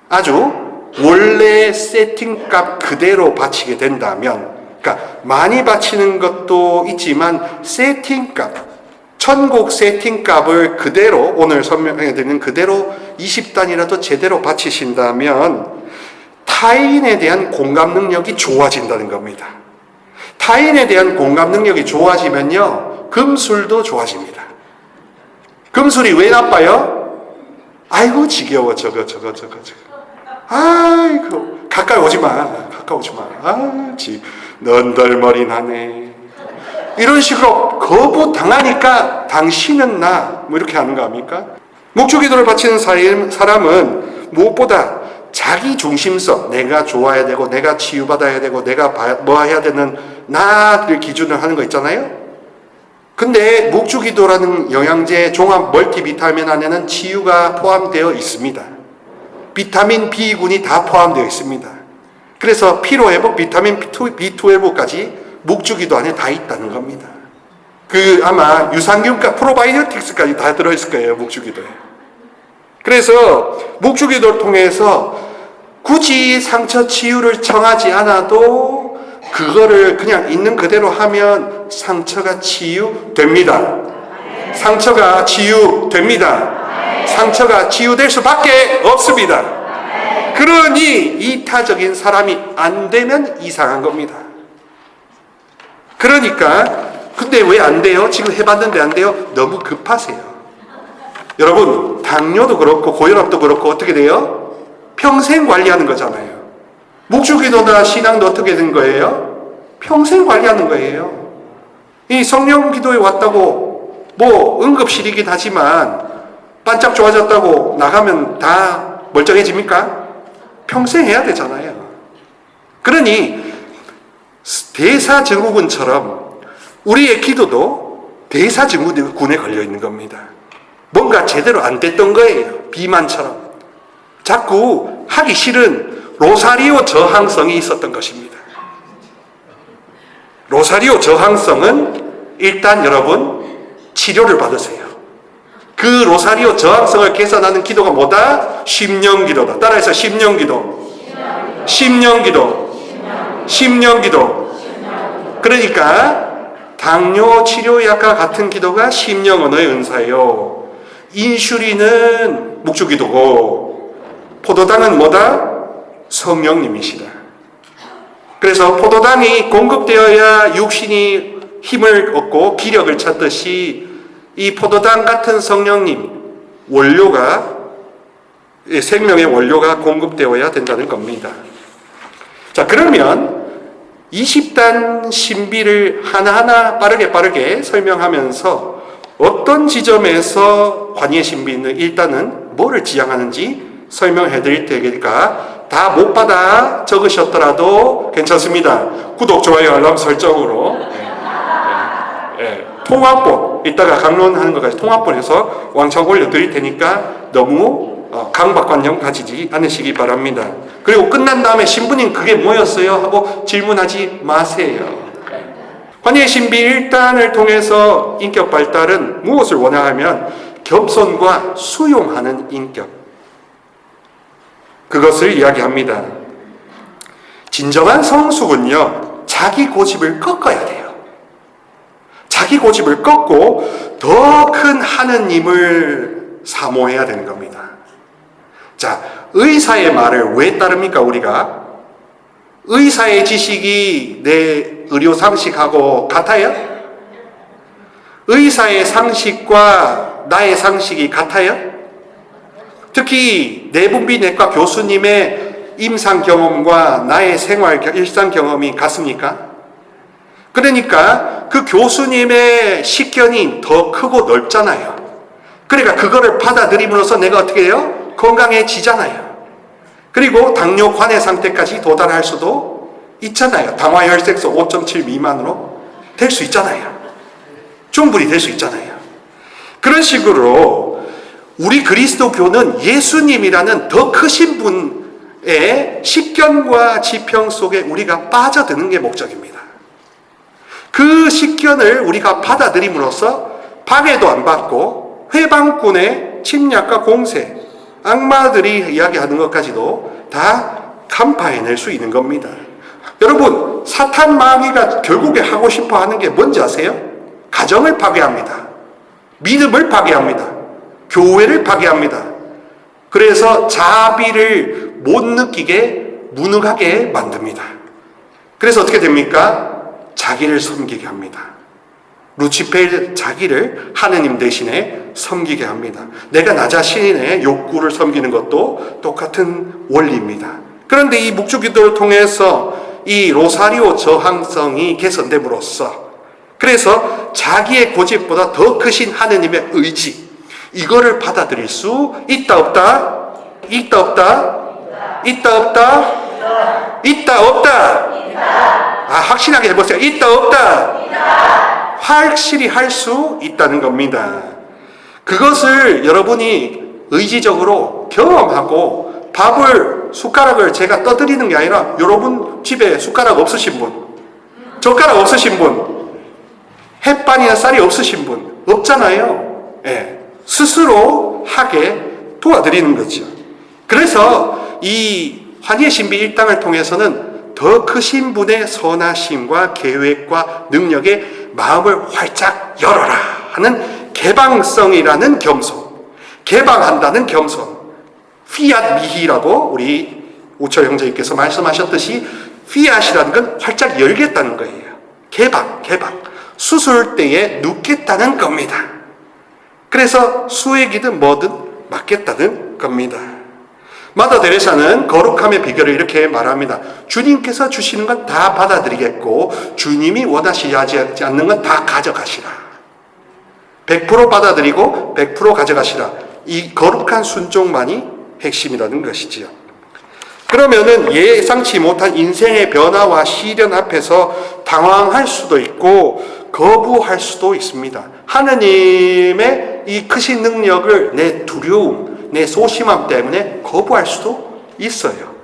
아주 원래 세팅값 그대로 바치게 된다면, 그러니까 많이 바치는 것도 있지만 세팅값, 천국 세팅값을 그대로 오늘 설명해드리는 그대로 20단이라도 제대로 바치신다면 타인에 대한 공감 능력이 좋아진다는 겁니다. 타인에 대한 공감 능력이 좋아지면요, 금술도 좋아집니다. 금술이 왜 나빠요? 아이고 지겨워 저거. 아이고 가까이 오지 마. 넌덜머리 나네. 이런 식으로 거부당하니까 당신은 이렇게 하는 거 아닙니까? 묵주기도를 바치는 사람은 무엇보다 자기 중심성, 내가 좋아야 되고 내가 치유받아야 되고 내가 뭐 해야 되는 나를 기준으로 하는 거 있잖아요. 근데 묵주기도라는 영양제 종합 멀티비타민 안에는 치유가 포함되어 있습니다. 비타민 B군이 다 포함되어 있습니다. 그래서 피로회복, 비타민 B12까지 묵주기도 안에 다 있다는 겁니다. 아마 유산균과 프로바이오틱스까지 다 들어있을 거예요, 묵주기도에. 그래서 묵주기도를 통해서 굳이 상처 치유를 청하지 않아도 그거를 그냥 있는 그대로 하면 상처가 치유됩니다. 상처가 치유됩니다. 상처가 치유될 수밖에 없습니다. 그러니 이타적인 사람이 안 되면 이상한 겁니다. 그러니까 근데 왜 안 돼요? 지금 해봤는데 안 돼요? 너무 급하세요. 여러분, 당뇨도 그렇고 고혈압도 그렇고 어떻게 돼요? 평생 관리하는 거잖아요. 묵주기도나 신앙도 어떻게 된 거예요? 평생 관리하는 거예요. 이 성령 기도에 왔다고 응급실이긴 하지만 반짝 좋아졌다고 나가면 다 멀쩡해집니까? 평생 해야 되잖아요. 그러니 대사증후군처럼 우리의 기도도 대사증후군에 걸려 있는 겁니다. 뭔가 제대로 안 됐던 거예요. 비만처럼. 자꾸 하기 싫은 로사리오 저항성이 있었던 것입니다. 로사리오 저항성은 일단 여러분 치료를 받으세요. 그 로사리오 저항성을 개선하는 기도가 뭐다? 심령기도다. 따라해서 심령기도. 심령기도. 심령기도. 그러니까 당뇨 치료약과 같은 기도가 심령 언어의 은사요. 인슐린은 묵주기도고 포도당은 뭐다? 성령님이시다. 그래서 포도당이 공급되어야 육신이 힘을 얻고 기력을 찾듯이 이 포도당 같은 성령님 원료가 생명의 원료가 공급되어야 된다는 겁니다. 자, 그러면 20단 신비를 하나하나 빠르게 설명하면서 어떤 지점에서 관예 신비는 일단은 뭐를 지향하는지 설명해 드릴 테니까 다 못 받아 적으셨더라도 괜찮습니다. 구독, 좋아요, 알람 설정으로 통합본 이따가 강론하는 것까지 통합본에서 왕창 올려드릴 테니까 너무 강박관념 가지지 않으시기 바랍니다. 그리고 끝난 다음에 신부님 그게 뭐였어요? 하고 질문하지 마세요. 관예 신비 1단을 통해서 인격 발달은 무엇을 원하면 겸손과 수용하는 인격, 그것을 이야기합니다. 진정한 성숙은요, 자기 고집을 꺾어야 돼요. 자기 고집을 꺾고 더 큰 하느님을 사모해야 되는 겁니다. 자, 의사의 말을 왜 따릅니까, 우리가? 의사의 지식이 내 의료 상식하고 같아요? 의사의 상식과 나의 상식이 같아요? 특히 내분비내과 교수님의 임상 경험과 나의 일상 경험이 같습니까? 그러니까 그 교수님의 식견이 더 크고 넓잖아요. 그러니까 그거를 받아들임으로써 내가 어떻게 해요? 건강해지잖아요. 그리고 당뇨 관해 상태까지 도달할 수도 있잖아요. 당화혈색소 5.7 미만으로 될 수 있잖아요. 충분히 될 수 있잖아요. 그런 식으로 우리 그리스도교는 예수님이라는 더 크신 분의 식견과 지평 속에 우리가 빠져드는 게 목적입니다. 그 식견을 우리가 받아들임으로써 방해도 안 받고 회방꾼의 침략과 공세, 악마들이 이야기하는 것까지도 다 간파해낼 수 있는 겁니다. 여러분, 사탄 마귀가 결국에 하고 싶어 하는 게 뭔지 아세요? 가정을 파괴합니다. 믿음을 파괴합니다. 교회를 파괴합니다. 그래서 자비를 못 느끼게 무능하게 만듭니다. 그래서 어떻게 됩니까? 자기를 섬기게 합니다. 루치페의 자기를 하느님 대신에 섬기게 합니다. 내가 나 자신의 욕구를 섬기는 것도 똑같은 원리입니다. 그런데 이 묵주기도를 통해서 이 로사리오 저항성이 개선됨으로써 그래서 자기의 고집보다 더 크신 하느님의 의지, 이거를 받아들일 수 있다 없다? 있다 없다? 있다 없다? 있다 없다? 확실하게 해보세요. 있다 없다? 확실히 할 수 있다는 겁니다. 그것을 여러분이 의지적으로 경험하고 숟가락을 제가 떠드리는 게 아니라 여러분 집에 숟가락 없으신 분, 젓가락 없으신 분, 햇반이나 쌀이 없으신 분 없잖아요. 스스로 하게 도와드리는 거죠. 그래서 이 환희의 신비 1당을 통해서는 더 크신 분의 선하심과 계획과 능력에 마음을 활짝 열어라 하는 개방성이라는 겸손, 개방한다는 겸손, 피앗 미히라고 우리 우철 형제님께서 말씀하셨듯이 피앗이라는 건 활짝 열겠다는 거예요. 개방. 수술대에 눕겠다는 겁니다. 그래서 수액이든 뭐든 맞겠다는 겁니다. 마더 데레사는 거룩함의 비결을 이렇게 말합니다. 주님께서 주시는 건 다 받아들이겠고 주님이 원하시지 않는 건 다 가져가시라. 100% 받아들이고 100% 가져가시라. 이 거룩한 순종만이 핵심이라는 것이지요. 그러면은 예상치 못한 인생의 변화와 시련 앞에서 당황할 수도 있고 거부할 수도 있습니다. 하느님의 이 크신 능력을 내 두려움, 내 소심함 때문에 거부할 수도 있어요.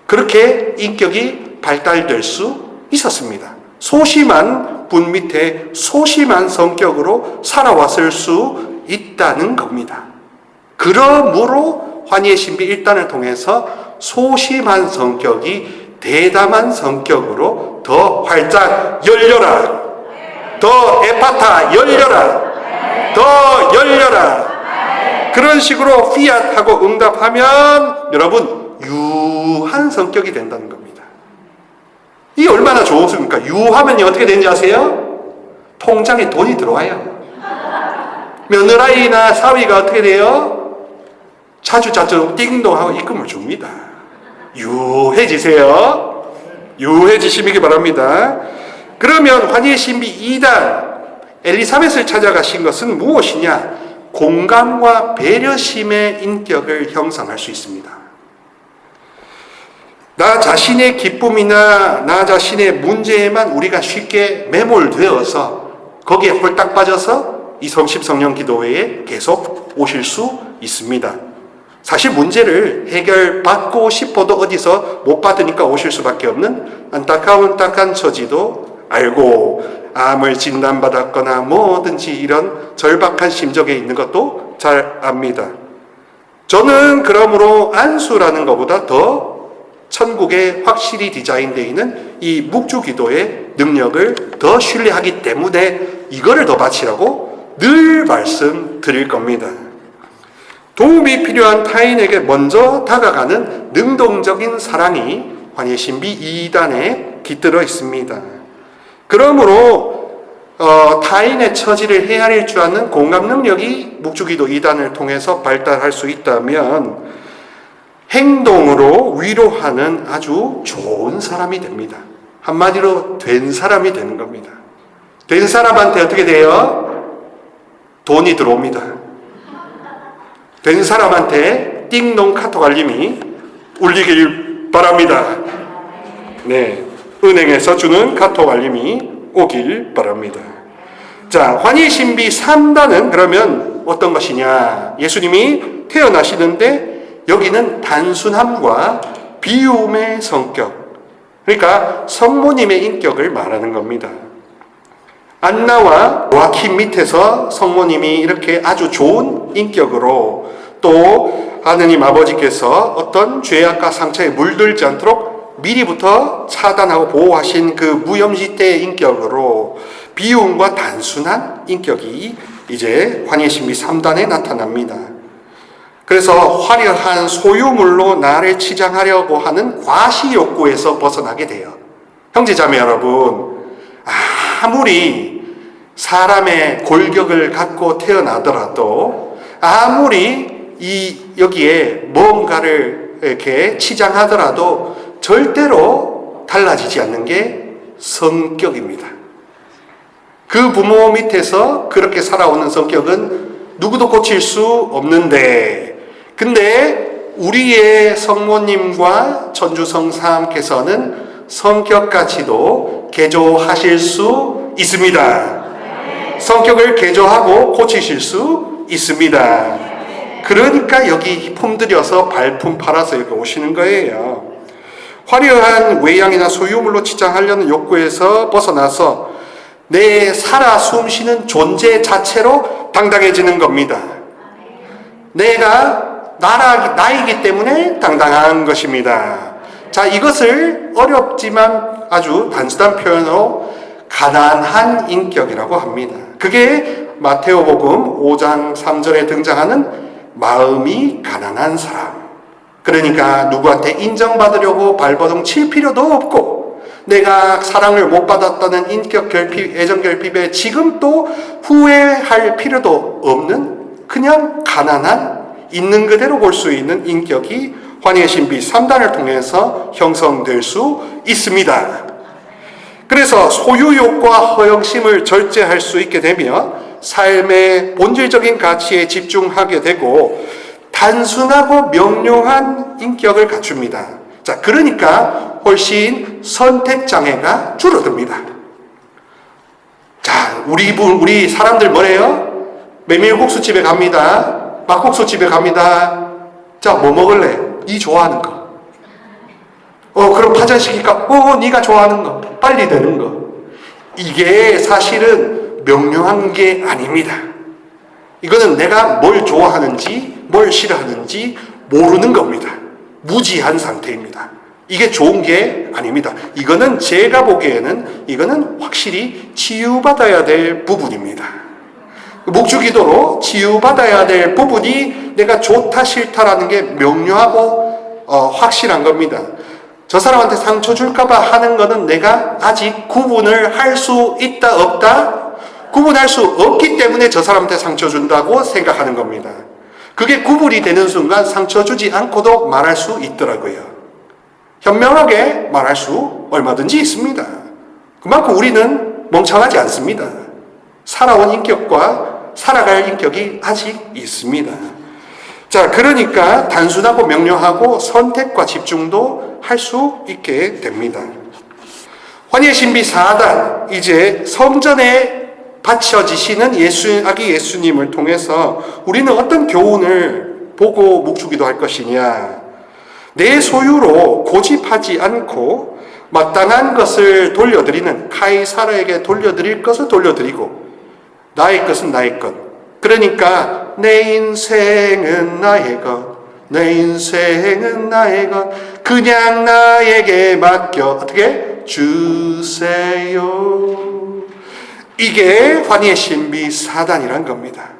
그렇게 인격이 발달될 수 있었습니다. 소심한 분 밑에 소심한 성격으로 살아왔을 수 있다는 겁니다. 그러므로 환희의 신비 1단을 통해서 소심한 성격이 대담한 성격으로 더 활짝 열려라, 더 에파타, 열려라. 더 열려라. 그런 식으로 피앗 하고 응답하면 여러분 유한 성격이 된다는 겁니다. 이게 얼마나 좋습니까? 유하면 어떻게 되는지 아세요? 통장에 돈이 들어와요. 며느라이나 사위가 어떻게 돼요? 자주자주 띵동하고 입금을 줍니다. 유해지세요. 유해지시기 바랍니다. 그러면 환희의 신비 2단 엘리사벳을 찾아가신 것은 무엇이냐? 공감과 배려심의 인격을 형성할 수 있습니다. 나 자신의 기쁨이나 나 자신의 문제에만 우리가 쉽게 매몰되어서 거기에 홀딱 빠져서 이 성십성령 기도회에 계속 오실 수 있습니다. 사실 문제를 해결받고 싶어도 어디서 못 받으니까 오실 수밖에 없는 안타까운 딱한 처지도 알고 암을 진단받았거나 뭐든지 이런 절박한 심정에 있는 것도 잘 압니다. 저는 그러므로 안수라는 것보다 더 천국에 확실히 디자인되어 있는 이 묵주기도의 능력을 더 신뢰하기 때문에 이거를 더 바치라고 늘 말씀드릴 겁니다. 도움이 필요한 타인에게 먼저 다가가는 능동적인 사랑이 환희의 신비 2단에 깃들어 있습니다. 그러므로 타인의 처지를 헤아릴 줄 아는 공감 능력이 묵주기도 2단을 통해서 발달할 수 있다면 행동으로 위로하는 아주 좋은 사람이 됩니다. 한마디로 된 사람이 되는 겁니다. 된 사람한테 어떻게 돼요? 돈이 들어옵니다. 된 사람한테 띵동 카톡 알림이 울리길 바랍니다. 네, 은행에서 주는 카톡 알림이 오길 바랍니다. 자, 환희 신비 3단은 그러면 어떤 것이냐? 예수님이 태어나시는데 여기는 단순함과 비움의 성격, 그러니까 성모님의 인격을 말하는 겁니다. 안나와 요아킴 밑에서 성모님이 이렇게 아주 좋은 인격으로 또 하느님 아버지께서 어떤 죄악과 상처에 물들지 않도록 미리부터 차단하고 보호하신 그 무염지대의 인격으로 비움과 단순한 인격이 이제 환희의 신비 3단에 나타납니다. 그래서 화려한 소유물로 나를 치장하려고 하는 과시 욕구에서 벗어나게 돼요. 형제자매 여러분, 아무리 사람의 골격을 갖고 태어나더라도 아무리 여기에 뭔가를 이렇게 치장하더라도 절대로 달라지지 않는 게 성격입니다. 그 부모 밑에서 그렇게 살아오는 성격은 누구도 고칠 수 없는데, 근데 우리의 성모님과 천주성삼께서는 성격까지도 개조하실 수 있습니다. 성격을 개조하고 고치실 수 있습니다. 그러니까 여기 품들여서 발품 팔아서 여기 오시는 거예요. 화려한 외양이나 소유물로 치장하려는 욕구에서 벗어나서 내 살아 숨쉬는 존재 자체로 당당해지는 겁니다. 내가 나이기 때문에 당당한 것입니다. 자, 이것을 어렵지만 아주 단순한 표현으로 가난한 인격이라고 합니다. 그게 마테오복음 5장 3절에 등장하는 마음이 가난한 사람. 그러니까 누구한테 인정받으려고 발버둥 칠 필요도 없고, 내가 사랑을 못 받았다는 인격 결핍, 애정 결핍에 지금 또 후회할 필요도 없는 그냥 가난한, 있는 그대로 볼 수 있는 인격이 환희의 신비 3단을 통해서 형성될 수 있습니다. 그래서 소유욕과 허영심을 절제할 수 있게 되며 삶의 본질적인 가치에 집중하게 되고 단순하고 명료한 인격을 갖춥니다. 자, 그러니까 훨씬 선택장애가 줄어듭니다. 자, 우리 사람들 뭐래요? 메밀국수집에 갑니다. 막국수집에 갑니다. 자, 뭐 먹을래? 니 좋아하는 거. 그럼 파전시킬까? 네가 좋아하는 거. 빨리 되는 거. 이게 사실은 명료한 게 아닙니다. 이거는 내가 뭘 좋아하는지 뭘 싫어하는지 모르는 겁니다. 무지한 상태입니다. 이게 좋은 게 아닙니다. 이거는 제가 보기에는 이거는 확실히 치유받아야 될 부분입니다. 묵주기도로 치유받아야 될 부분이 내가 좋다 싫다라는 게 명료하고 확실한 겁니다. 저 사람한테 상처 줄까봐 하는 거는 내가 아직 구분을 할 수 있다 없다? 구분할 수 없기 때문에 저 사람한테 상처 준다고 생각하는 겁니다. 그게 구분이 되는 순간 상처 주지 않고도 말할 수 있더라고요. 현명하게 말할 수 얼마든지 있습니다. 그만큼 우리는 멍청하지 않습니다. 살아온 인격과 살아갈 인격이 아직 있습니다. 자, 그러니까 단순하고 명료하고 선택과 집중도 할 수 있게 됩니다. 환희의 신비 4단, 이제 성전에 바쳐지시는 아기 예수님을 통해서 우리는 어떤 교훈을 보고 묵주기도 할 것이냐. 내 소유로 고집하지 않고 마땅한 것을 돌려드리는, 카이사르에게 돌려드릴 것을 돌려드리고 나의 것은 나의 것. 그러니까 내 인생은 나의 것, 내 인생은 나의 것, 그냥 나에게 맡겨 어떻게 주세요. 이게 환희의 신비 4단이란 겁니다.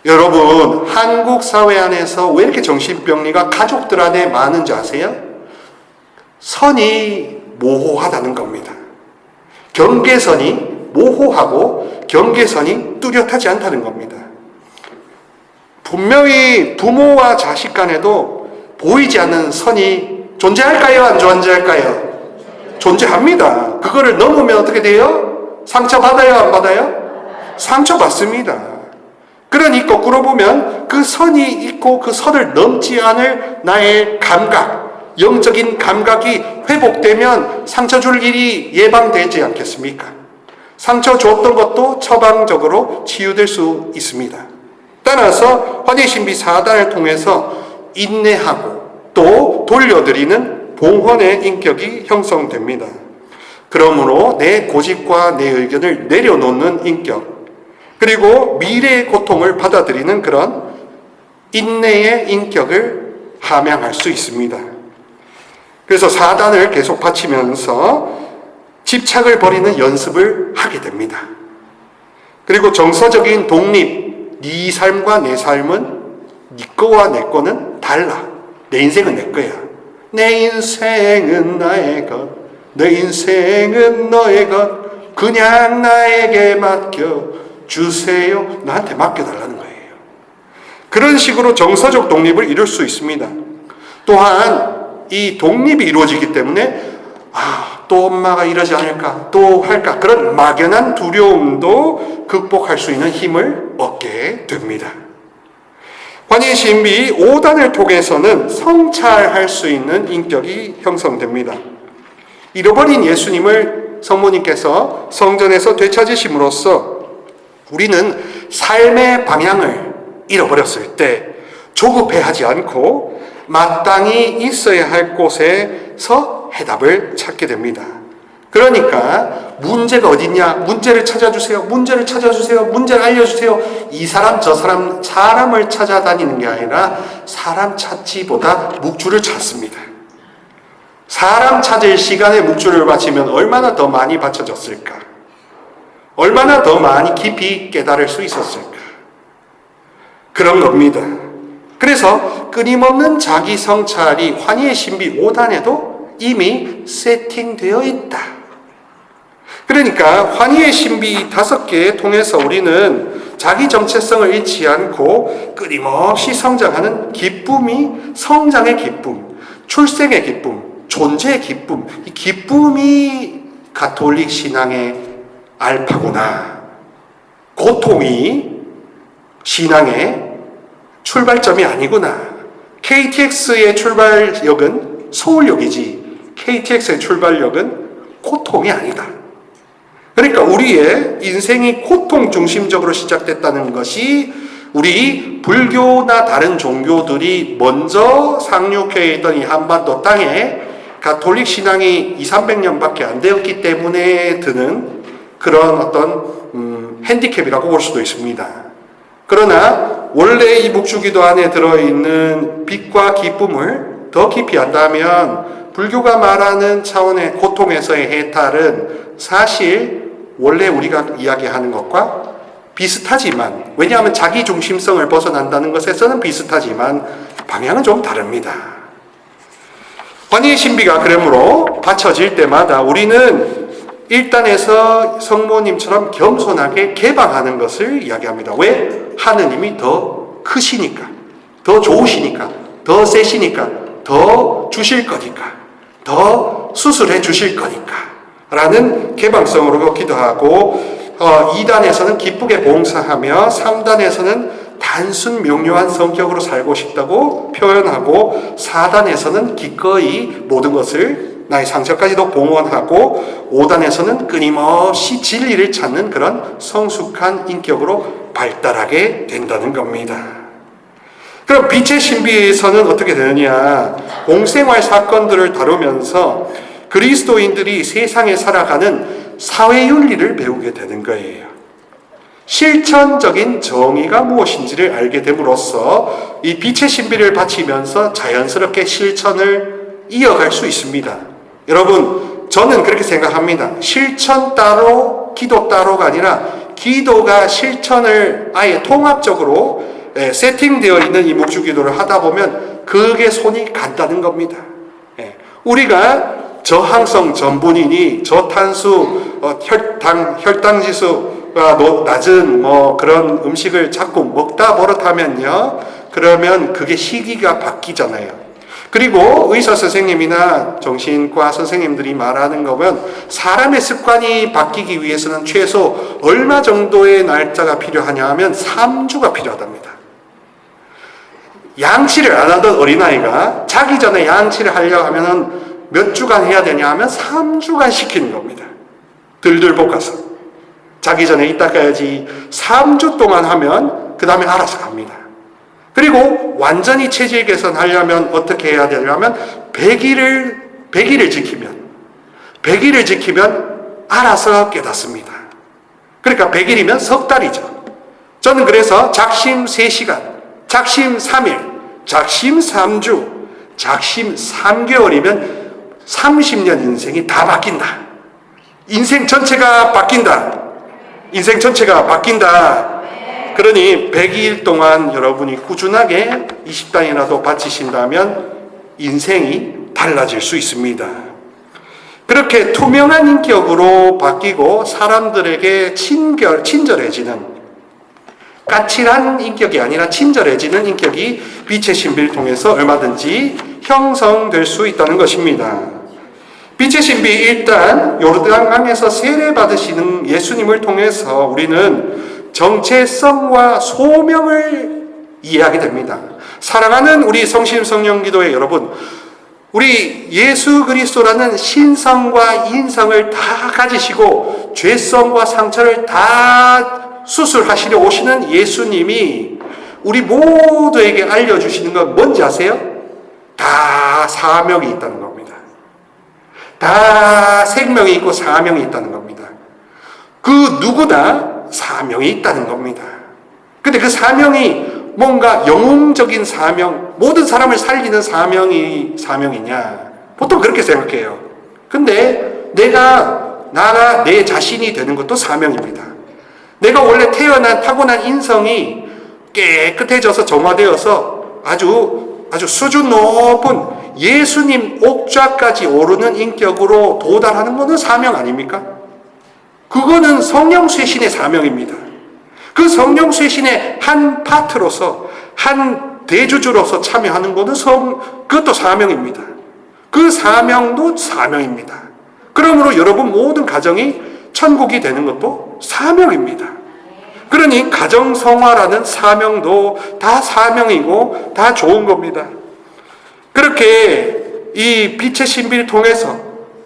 여러분, 한국 사회 안에서 왜 이렇게 정신병리가 가족들 안에 많은지 아세요? 선이 모호하다는 겁니다. 경계선이 모호하고 경계선이 뚜렷하지 않다는 겁니다. 분명히 부모와 자식 간에도 보이지 않는 선이 존재할까요? 안 존재할까요? 존재합니다. 그거를 넘으면 어떻게 돼요? 상처받아요? 안 받아요? 상처받습니다. 그러니 거꾸로 보면 그 선이 있고 그 선을 넘지 않을 나의 감각, 영적인 감각이 회복되면 상처 줄 일이 예방되지 않겠습니까? 상처 줬던 것도 처방적으로 치유될 수 있습니다. 따라서 환희의 신비 4단을 통해서 인내하고 또 돌려드리는 봉헌의 인격이 형성됩니다. 그러므로 내 고집과 내 의견을 내려놓는 인격, 그리고 미래의 고통을 받아들이는 그런 인내의 인격을 함양할 수 있습니다. 그래서 4단을 계속 바치면서 집착을 버리는 연습을 하게 됩니다. 그리고 정서적인 독립, 네 삶과 내 삶은 네 거와 내 거는 달라. 내 인생은 내 거야. 내 인생은 나의 것, 내 인생은 너의 것, 그냥 나에게 맡겨 주세요. 나한테 맡겨달라는 거예요. 그런 식으로 정서적 독립을 이룰 수 있습니다. 또한 이 독립이 이루어지기 때문에 또 엄마가 이러지 않을까, 또 할까, 그런 막연한 두려움도 극복할 수 있는 힘을 얻게 됩니다. 환희의 신비 5단을 통해서는 성찰할 수 있는 인격이 형성됩니다. 잃어버린 예수님을 성모님께서 성전에서 되찾으심으로써 우리는 삶의 방향을 잃어버렸을 때 조급해하지 않고 마땅히 있어야 할 곳에서 해답을 찾게 됩니다. 그러니까 문제가 어딨냐? 문제를 찾아주세요. 문제를 찾아주세요. 문제를 알려주세요. 이 사람 저 사람 사람을 찾아다니는 게 아니라 사람 찾지보다 묵주를 찾습니다. 사람 찾을 시간에 묵주를 바치면 얼마나 더 많이 바쳐졌을까? 얼마나 더 많이 깊이 깨달을 수 있었을까? 그런 겁니다. 그래서 끊임없는 자기 성찰이 환희의 신비 5단에도 이미 세팅되어 있다. 그러니까 환희의 신비 5개 통해서 우리는 자기 정체성을 잃지 않고 끊임없이 성장하는 기쁨이 성장의 기쁨, 출생의 기쁨, 존재의 기쁨, 이 기쁨이 가톨릭 신앙의 알파구나. 고통이 신앙의 출발점이 아니구나. KTX의 출발역은 서울역이지 KTX의 출발역은 고통이 아니다. 그러니까 우리의 인생이 고통 중심적으로 시작됐다는 것이 우리 불교나 다른 종교들이 먼저 상륙해 있던 이 한반도 땅에 가톨릭 신앙이 200~300년밖에 안 되었기 때문에 드는 그런 어떤 핸디캡이라고 볼 수도 있습니다. 그러나 원래 이 묵주기도 안에 들어있는 빛과 기쁨을 더 깊이 안다면 불교가 말하는 차원의 고통에서의 해탈은 사실 원래 우리가 이야기하는 것과 비슷하지만, 왜냐하면 자기 중심성을 벗어난다는 것에서는 비슷하지만 방향은 좀 다릅니다. 환희의 신비가 그러므로 바쳐질 때마다 우리는 1단에서 성모님처럼 겸손하게 개방하는 것을 이야기합니다. 왜? 하느님이 더 크시니까, 더 좋으시니까, 더 세시니까, 더 주실 거니까, 더 수술해 주실 거니까 라는 개방성으로 기도하고, 2단에서는 기쁘게 봉사하며 3단에서는 단순 명료한 성격으로 살고 싶다고 표현하고, 4단에서는 기꺼이 모든 것을 나의 상처까지도 봉헌하고, 5단에서는 끊임없이 진리를 찾는 그런 성숙한 인격으로 발달하게 된다는 겁니다. 그럼 빛의 신비에서는 어떻게 되느냐? 공생활 사건들을 다루면서 그리스도인들이 세상에 살아가는 사회윤리를 배우게 되는 거예요. 실천적인 정의가 무엇인지를 알게 됨으로써 이 빛의 신비를 바치면서 자연스럽게 실천을 이어갈 수 있습니다. 여러분, 저는 그렇게 생각합니다. 실천 따로, 기도 따로가 아니라 기도가 실천을 아예 통합적으로 세팅되어 있는 이 묵주기도를 하다 보면 그게 손이 간다는 겁니다. 우리가 저항성 전분이니 저탄수, 혈당 지수가 낮은 그런 음식을 자꾸 먹다 버릇하면요, 그러면 그게 시기가 바뀌잖아요. 그리고 의사 선생님이나 정신과 선생님들이 말하는 거면 사람의 습관이 바뀌기 위해서는 최소 얼마 정도의 날짜가 필요하냐 하면 3주가 필요하답니다. 양치를 안 하던 어린아이가 자기 전에 양치를 하려고 하면은 몇 주간 해야 되냐 하면 3주간 시키는 겁니다. 들들 볶아서. 자기 전에 이따 가야지. 3주 동안 하면 그 다음에 알아서 갑니다. 그리고 완전히 체질 개선하려면 어떻게 해야 되냐면 100일을 지키면 알아서 깨닫습니다. 그러니까 100일이면 석 달이죠. 저는 그래서 작심 3시간, 작심 3일, 작심 3주, 작심 3개월이면 30년 인생이 다 바뀐다. 인생 전체가 바뀐다. 인생 전체가 바뀐다. 그러니 100일 동안 여러분이 꾸준하게 20단이라도 바치신다면 인생이 달라질 수 있습니다. 그렇게 투명한 인격으로 바뀌고 사람들에게 친절해지는, 까칠한 인격이 아니라 친절해지는 인격이 빛의 신비를 통해서 얼마든지 형성될 수 있다는 것입니다. 빛의 신비, 일단 요르단강에서 세례받으시는 예수님을 통해서 우리는 정체성과 소명을 이해하게 됩니다. 사랑하는 우리 성심성령기도회 여러분, 우리 예수 그리스도라는 신성과 인성을 다 가지시고 죄성과 상처를 다 수술하시려 오시는 예수님이 우리 모두에게 알려주시는 건 뭔지 아세요? 다 사명이 있다는 겁니다. 다 생명이 있고 사명이 있다는 겁니다. 그 누구나 사명이 있다는 겁니다. 근데 그 사명이 뭔가 영웅적인 사명, 모든 사람을 살리는 사명이 사명이냐? 보통 그렇게 생각해요. 근데 나가 내 자신이 되는 것도 사명입니다. 내가 원래 타고난 인성이 깨끗해져서 정화되어서 아주 수준 높은 예수님 옥좌까지 오르는 인격으로 도달하는 것은 사명 아닙니까? 그거는 성령 쇄신의 사명입니다. 그 성령 쇄신의 한 파트로서, 한 대주주로서 참여하는 것은 그것도 사명입니다. 그 사명도 사명입니다. 그러므로 여러분 모든 가정이 천국이 되는 것도 사명입니다. 그러니 가정성화라는 사명도 다 사명이고 다 좋은 겁니다. 그렇게 이 빛의 신비를 통해서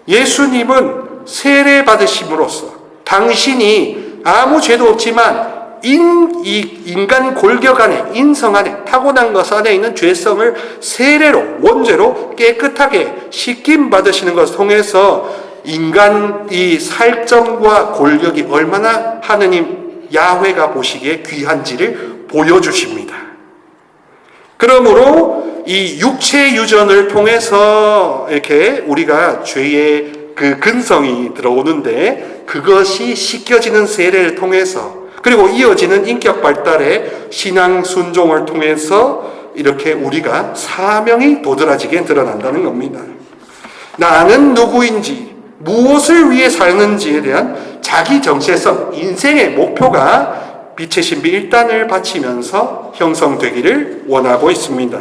예수님은 세례받으심으로써 당신이 아무 죄도 없지만 인간 골격 안에, 인성 안에, 타고난 것 안에 있는 죄성을 세례로, 원죄로 깨끗하게 씻김 받으시는 것을 통해서 인간 이 살점과 골격이 얼마나 하느님 야훼가 보시기에 귀한지를 보여주십니다. 그러므로 이 육체 유전을 통해서 이렇게 우리가 죄의 그 근성이 들어오는데, 그것이 씻겨지는 세례를 통해서, 그리고 이어지는 인격 발달의 신앙 순종을 통해서 이렇게 우리가 사명이 도드라지게 드러난다는 겁니다. 나는 누구인지, 무엇을 위해 사는지에 대한 자기 정체성, 인생의 목표가 빛의 신비 1단을 바치면서 형성되기를 원하고 있습니다.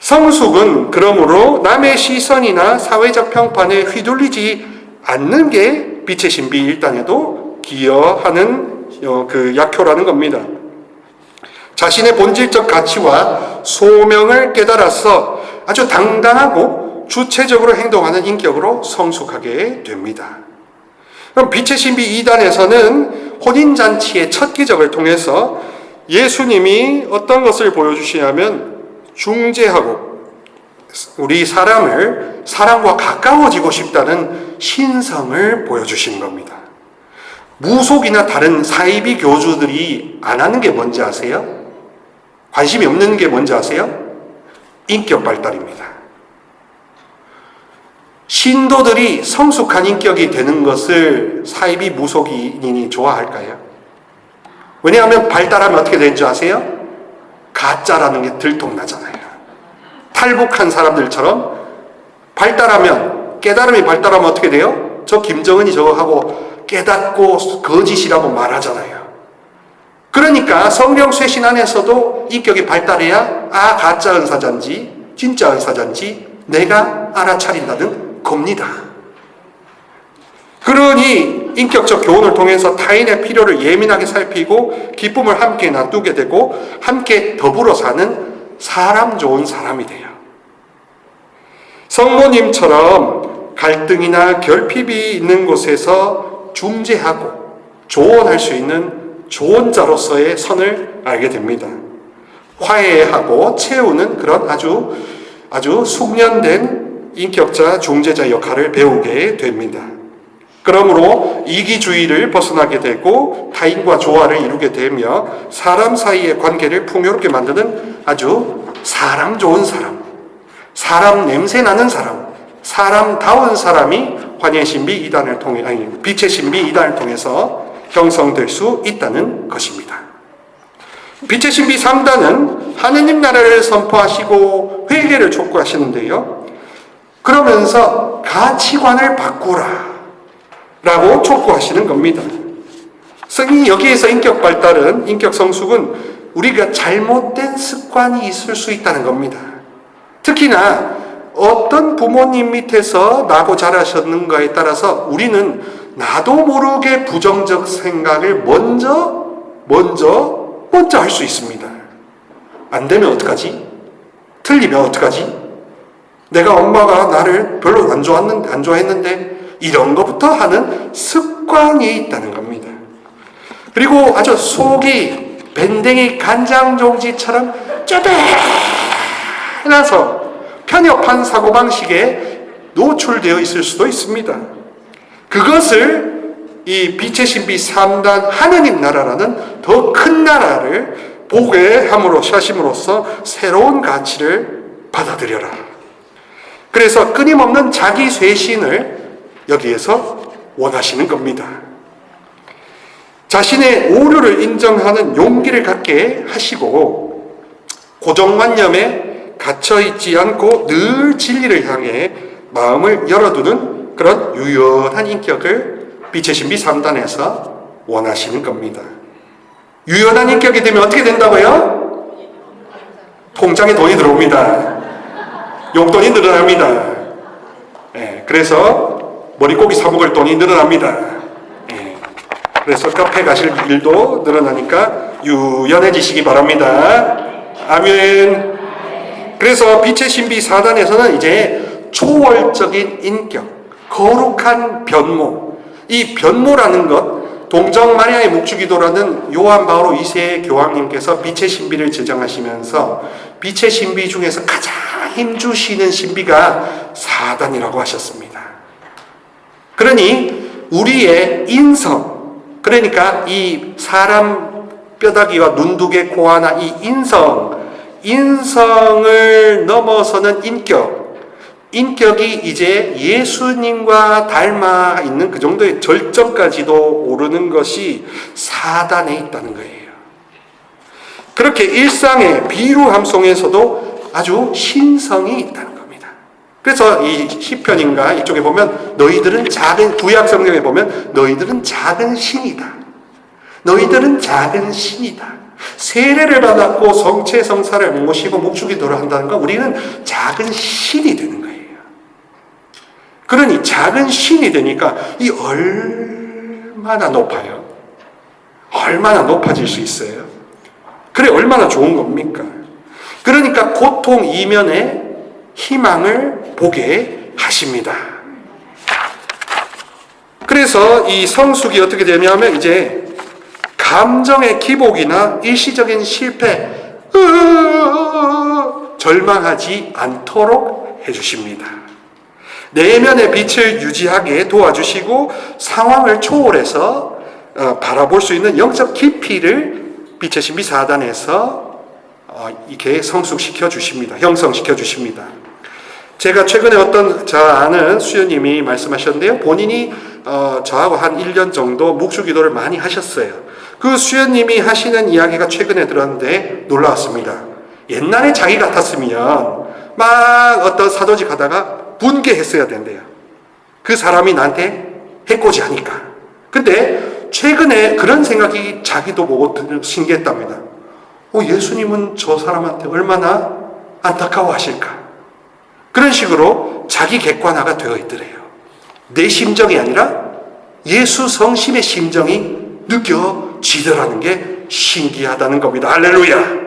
성숙은 그러므로 남의 시선이나 사회적 평판에 휘둘리지 않는 게 빛의 신비 1단에도 기여하는 그 약효라는 겁니다. 자신의 본질적 가치와 소명을 깨달아서 아주 당당하고 주체적으로 행동하는 인격으로 성숙하게 됩니다. 그럼 빛의 신비 2단에서는 혼인잔치의 첫 기적을 통해서 예수님이 어떤 것을 보여주시냐면, 중재하고 우리 사람을 사람과 가까워지고 싶다는 신성을 보여주신 겁니다. 무속이나 다른 사이비 교주들이 안 하는 게 뭔지 아세요? 관심이 없는 게 뭔지 아세요? 인격 발달입니다. 신도들이 성숙한 인격이 되는 것을 사이비 무속인이 좋아할까요? 왜냐하면 발달하면 어떻게 되는 줄 아세요? 가짜라는 게 들통나잖아요. 탈북한 사람들처럼 발달하면, 깨달음이 발달하면 어떻게 돼요? 저 김정은이 저거 하고 깨닫고 거짓이라고 말하잖아요. 그러니까 성령 쇄신 안에서도 인격이 발달해야 가짜 은사자인지 진짜 은사자인지 내가 알아차린다는 겁니다. 그러니 인격적 교훈을 통해서 타인의 필요를 예민하게 살피고 기쁨을 함께 나누게 되고 함께 더불어 사는 사람 좋은 사람이 돼요. 성모님처럼 갈등이나 결핍이 있는 곳에서 중재하고 조언할 수 있는 조언자로서의 선을 알게 됩니다. 화해하고 채우는 그런 아주 숙련된 인격자 중재자 역할을 배우게 됩니다. 그러므로 이기주의를 벗어나게 되고 타인과 조화를 이루게 되며 사람 사이의 관계를 풍요롭게 만드는 아주 사람 좋은 사람, 사람 냄새 나는 사람, 사람다운 사람이 빛의 신비 2단을 통해서 형성될 수 있다는 것입니다. 빛의 신비 3단은 하느님 나라를 선포하시고 회개를 촉구하시는데요. 그러면서 가치관을 바꾸라 라고 촉구하시는 겁니다. 여기에서 인격 발달은, 인격 성숙은 우리가 잘못된 습관이 있을 수 있다는 겁니다. 특히나 어떤 부모님 밑에서 나고 자라셨는가에 따라서 우리는 나도 모르게 부정적 생각을 먼저 할 수 있습니다. 안 되면 어떡하지? 틀리면 어떡하지? 내가 엄마가 나를 별로 안 좋아했는데 이런 것부터 하는 습관이 있다는 겁니다. 그리고 아주 속이 밴댕이 간장종지처럼 쪼대나서 편협한 사고방식에 노출되어 있을 수도 있습니다. 그것을 이 빛의 신비 3단 하느님 나라라는 더 큰 나라를 보게 하심으로써 새로운 가치를 받아들여라. 그래서 끊임없는 자기 쇄신을 여기에서 원하시는 겁니다. 자신의 오류를 인정하는 용기를 갖게 하시고 고정관념에 갇혀있지 않고 늘 진리를 향해 마음을 열어두는 그런 유연한 인격을 빛의 신비 3단에서 원하시는 겁니다. 유연한 인격이 되면 어떻게 된다고요? 통장에 돈이 들어옵니다. 용돈이 늘어납니다. 그래서 머리고기 사 먹을 돈이 늘어납니다. 그래서 카페 가실 일도 늘어나니까 유연해지시기 바랍니다. 아멘. 그래서 빛의 신비 4단에서는 이제 초월적인 인격, 거룩한 변모, 이 변모라는 것, 동정 마리아의 묵주기도라는 요한 바오로 2세 교황님께서 빛의 신비를 제정하시면서 빛의 신비 중에서 가장 힘주시는 신비가 4단이라고 하셨습니다. 그러니 우리의 인성, 그러니까 이 사람 뼈다귀와 눈두개, 코 하나, 이 인성, 인성을 넘어서는 인격이 이제 예수님과 닮아 있는 그 정도의 절정까지도 오르는 것이 사단에 있다는 거예요. 그렇게 일상의 비루함 속에서도 아주 신성이 있다는 겁니다. 그래서 이 시편인가 이쪽에 보면 너희들은 작은, 구약 성경에 보면 너희들은 작은 신이다. 너희들은 작은 신이다. 세례를 받았고 성체성사를 모시고 묵주기도를 한다는 건 우리는 작은 신이 되는 거예요. 그러니 작은 신이 되니까 이 얼마나 높아요? 얼마나 높아질 수 있어요? 그래 얼마나 좋은 겁니까? 그러니까 고통 이면에 희망을 보게 하십니다. 그래서 이 성숙이 어떻게 되냐면 이제 감정의 기복이나 일시적인 실패, 절망하지 않도록 해주십니다. 내면의 빛을 유지하게 도와주시고 상황을 초월해서 바라볼 수 있는 영적 깊이를 빛의 신비 4단에서 이렇게 성숙시켜 주십니다. 형성시켜 주십니다. 제가 최근에 저 아는 수녀님이 말씀하셨는데요. 본인이 저하고 한 1년 정도 묵주기도를 많이 하셨어요. 그 수녀님이 하시는 이야기가 최근에 들었는데 놀라웠습니다. 옛날에 자기 같았으면 막 어떤 사도직 하다가 분개했어야 된대요. 그 사람이 나한테 해코지하니까. 근데 최근에 그런 생각이 자기도 보고 신기했답니다. 예수님은 저 사람한테 얼마나 안타까워하실까. 그런 식으로 자기 객관화가 되어 있더래요. 내 심정이 아니라 예수 성심의 심정이 느껴지더라는 게 신기하다는 겁니다. 할렐루야.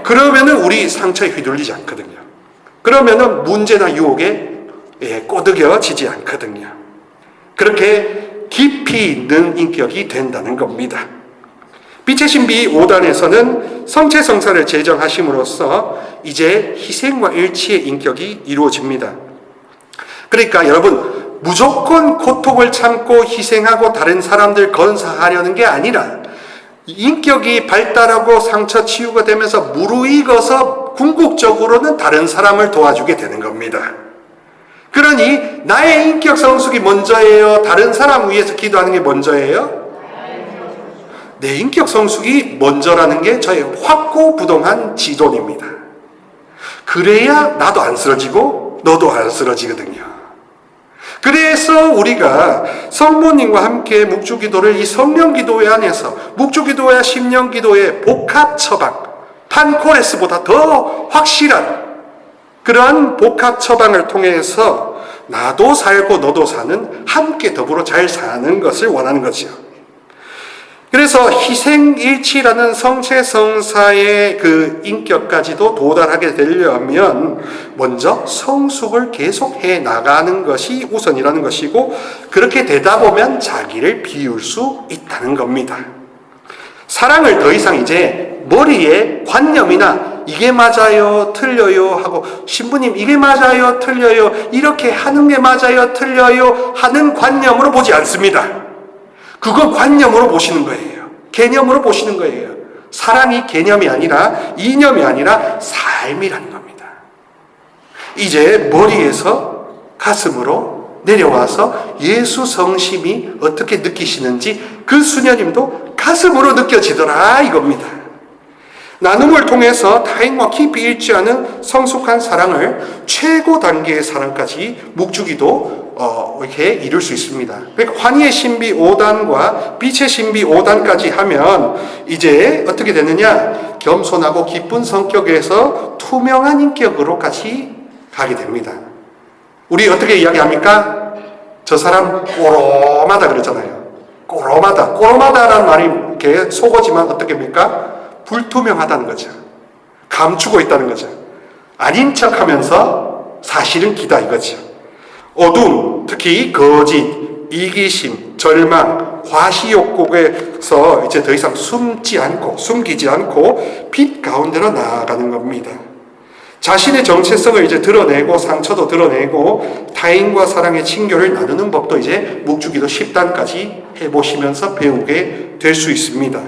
그러면은 우리 상처에 휘둘리지 않거든요. 그러면은 문제나 유혹에 꼬드겨지지 않거든요. 그렇게 깊이 있는 인격이 된다는 겁니다. 빛의 신비 5단에서는 성체성사를 제정하심으로써 이제 희생과 일치의 인격이 이루어집니다. 그러니까 여러분 무조건 고통을 참고 희생하고 다른 사람들 건사하려는 게 아니라 인격이 발달하고 상처 치유가 되면서 무르익어서 궁극적으로는 다른 사람을 도와주게 되는 겁니다. 그러니 나의 인격 성숙이 먼저예요? 다른 사람 위해서 기도하는 게 먼저예요? 내 인격 성숙이 먼저라는 게 저의 확고부동한 지존입니다. 그래야 나도 안 쓰러지고 너도 안 쓰러지거든요. 그래서 우리가 성모님과 함께 묵주기도를 이 성령기도회 안에서 묵주기도와 심령기도의 복합 처방, 판코레스보다 더 확실한 그러한 복합 처방을 통해서 나도 살고 너도 사는, 함께 더불어 잘 사는 것을 원하는 거죠. 그래서 희생일치라는 성체성사의 그 인격까지도 도달하게 되려면 먼저 성숙을 계속해 나가는 것이 우선이라는 것이고, 그렇게 되다 보면 자기를 비울 수 있다는 겁니다. 사랑을 더 이상 이제 머리에 관념이나 이게 맞아요, 틀려요 하고, 신부님 이게 맞아요, 틀려요, 이렇게 하는 게 맞아요, 틀려요 하는 관념으로 보지 않습니다. 그건 관념으로 보시는 거예요. 개념으로 보시는 거예요. 사랑이 개념이 아니라, 이념이 아니라 삶이라는 겁니다. 이제 머리에서 가슴으로 내려와서 예수 성심이 어떻게 느끼시는지 그 수녀님도 가슴으로 느껴지더라 이겁니다. 나눔을 통해서 타인과 깊이 일치하는 성숙한 사랑을 최고 단계의 사랑까지 묵주기도 이렇게 이룰 수 있습니다. 그러니까 환희의 신비 5단과 빛의 신비 5단까지 하면 이제 어떻게 되느냐, 겸손하고 기쁜 성격에서 투명한 인격으로까지 가게 됩니다. 우리 어떻게 이야기합니까? 저 사람 꼬롬하다 그러잖아요. 꼬롬하다라는 말이 이렇게 속어지만 어떻게 합니까? 불투명하다는 거죠. 감추고 있다는 거죠. 아닌 척하면서 사실은 기다 이거죠. 어둠, 특히 거짓, 이기심, 절망, 과시욕국에서 이제 더 이상 숨기지 않고 빛 가운데로 나아가는 겁니다. 자신의 정체성을 이제 드러내고 상처도 드러내고 타인과 사랑의 친교를 나누는 법도 이제 묵주기도 10단까지 해보시면서 배우게 될 수 있습니다.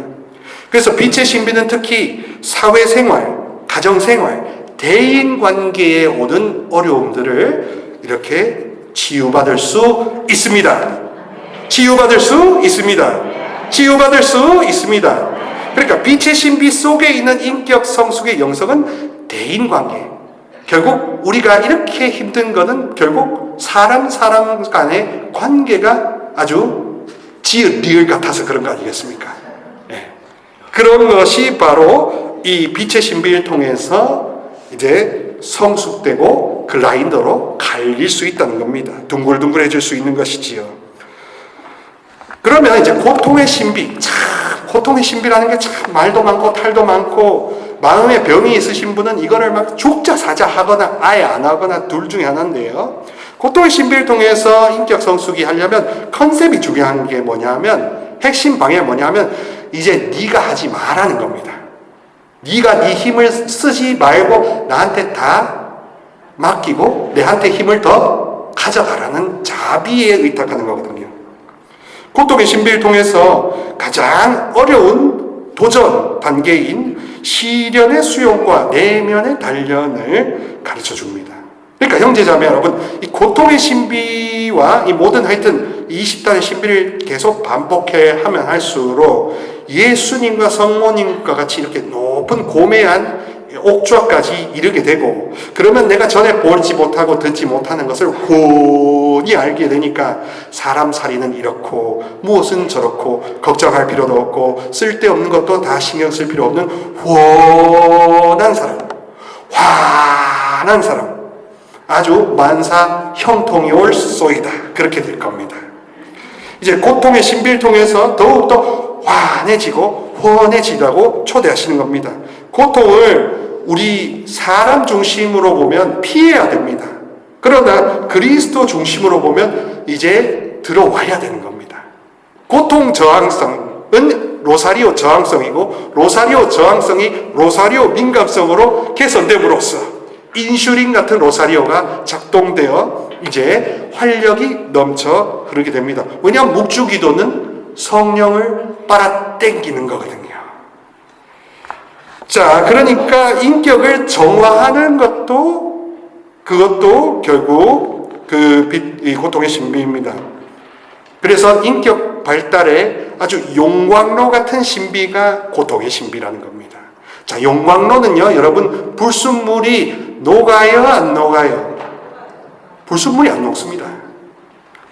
그래서 빛의 신비는 특히 사회생활, 가정생활, 대인관계에 오는 어려움들을 이렇게 치유받을 수 있습니다. 치유받을 수 있습니다. 치유받을 수 있습니다. 그러니까 빛의 신비 속에 있는 인격 성숙의 영성은 대인관계. 결국 우리가 이렇게 힘든 것은 결국 사람 간의 관계가 아주 리을 같아서 그런 거 아니겠습니까? 네. 그런 것이 바로 이 빛의 신비를 통해서 이제 성숙되고 그 라인으로 갈릴 수 있다는 겁니다. 둥글둥글해질 수 있는 것이지요. 그러면 이제 고통의 신비, 고통의 신비라는 게 참 말도 많고 탈도 많고 마음에 병이 있으신 분은 이거를 막 죽자 사자 하거나 아예 안 하거나 둘 중에 하나인데요. 고통의 신비를 통해서 인격 성숙이 하려면 컨셉이 중요한 게 뭐냐면 핵심 방향이 뭐냐면 이제 네가 하지 말라는 겁니다. 네가 네 힘을 쓰지 말고 나한테 다 맡기고 내한테 힘을 더 가져가라는 자비에 의탁하는 거거든요. 고통의 신비를 통해서 가장 어려운 도전 단계인 시련의 수용과 내면의 단련을 가르쳐 줍니다. 그러니까 형제자매 여러분, 이 고통의 신비와 이 모든 하여튼 20단의 신비를 계속 반복해 하면 할수록 예수님과 성모님과 같이 이렇게 높은 고매한 옥좌까지 이르게 되고, 그러면 내가 전에 보지 못하고 듣지 못하는 것을 훤히 알게 되니까 사람 살이는 이렇고 무엇은 저렇고 걱정할 필요도 없고 쓸데없는 것도 다 신경 쓸 필요 없는 훤한 사람, 환한 사람, 아주 만사 형통이 올 쏘이다, 그렇게 될 겁니다. 이제 고통의 신비를 통해서 더욱더 환해지고 훤해지라고 초대하시는 겁니다. 고통을 우리 사람 중심으로 보면 피해야 됩니다. 그러나 그리스도 중심으로 보면 이제 들어와야 되는 겁니다. 고통 저항성은 로사리오 저항성이고, 로사리오 저항성이 로사리오 민감성으로 개선됨으로써 인슐린 같은 로사리오가 작동되어 이제 활력이 넘쳐 흐르게 됩니다. 왜냐하면 묵주기도는 성령을 빨아당기는 거거든요. 자, 그러니까 인격을 정화하는 그것도 결국 이 고통의 신비입니다. 그래서 인격 발달에 아주 용광로 같은 신비가 고통의 신비라는 겁니다. 자, 용광로는요, 여러분, 불순물이 녹아요, 안 녹아요? 불순물이 안 녹습니다.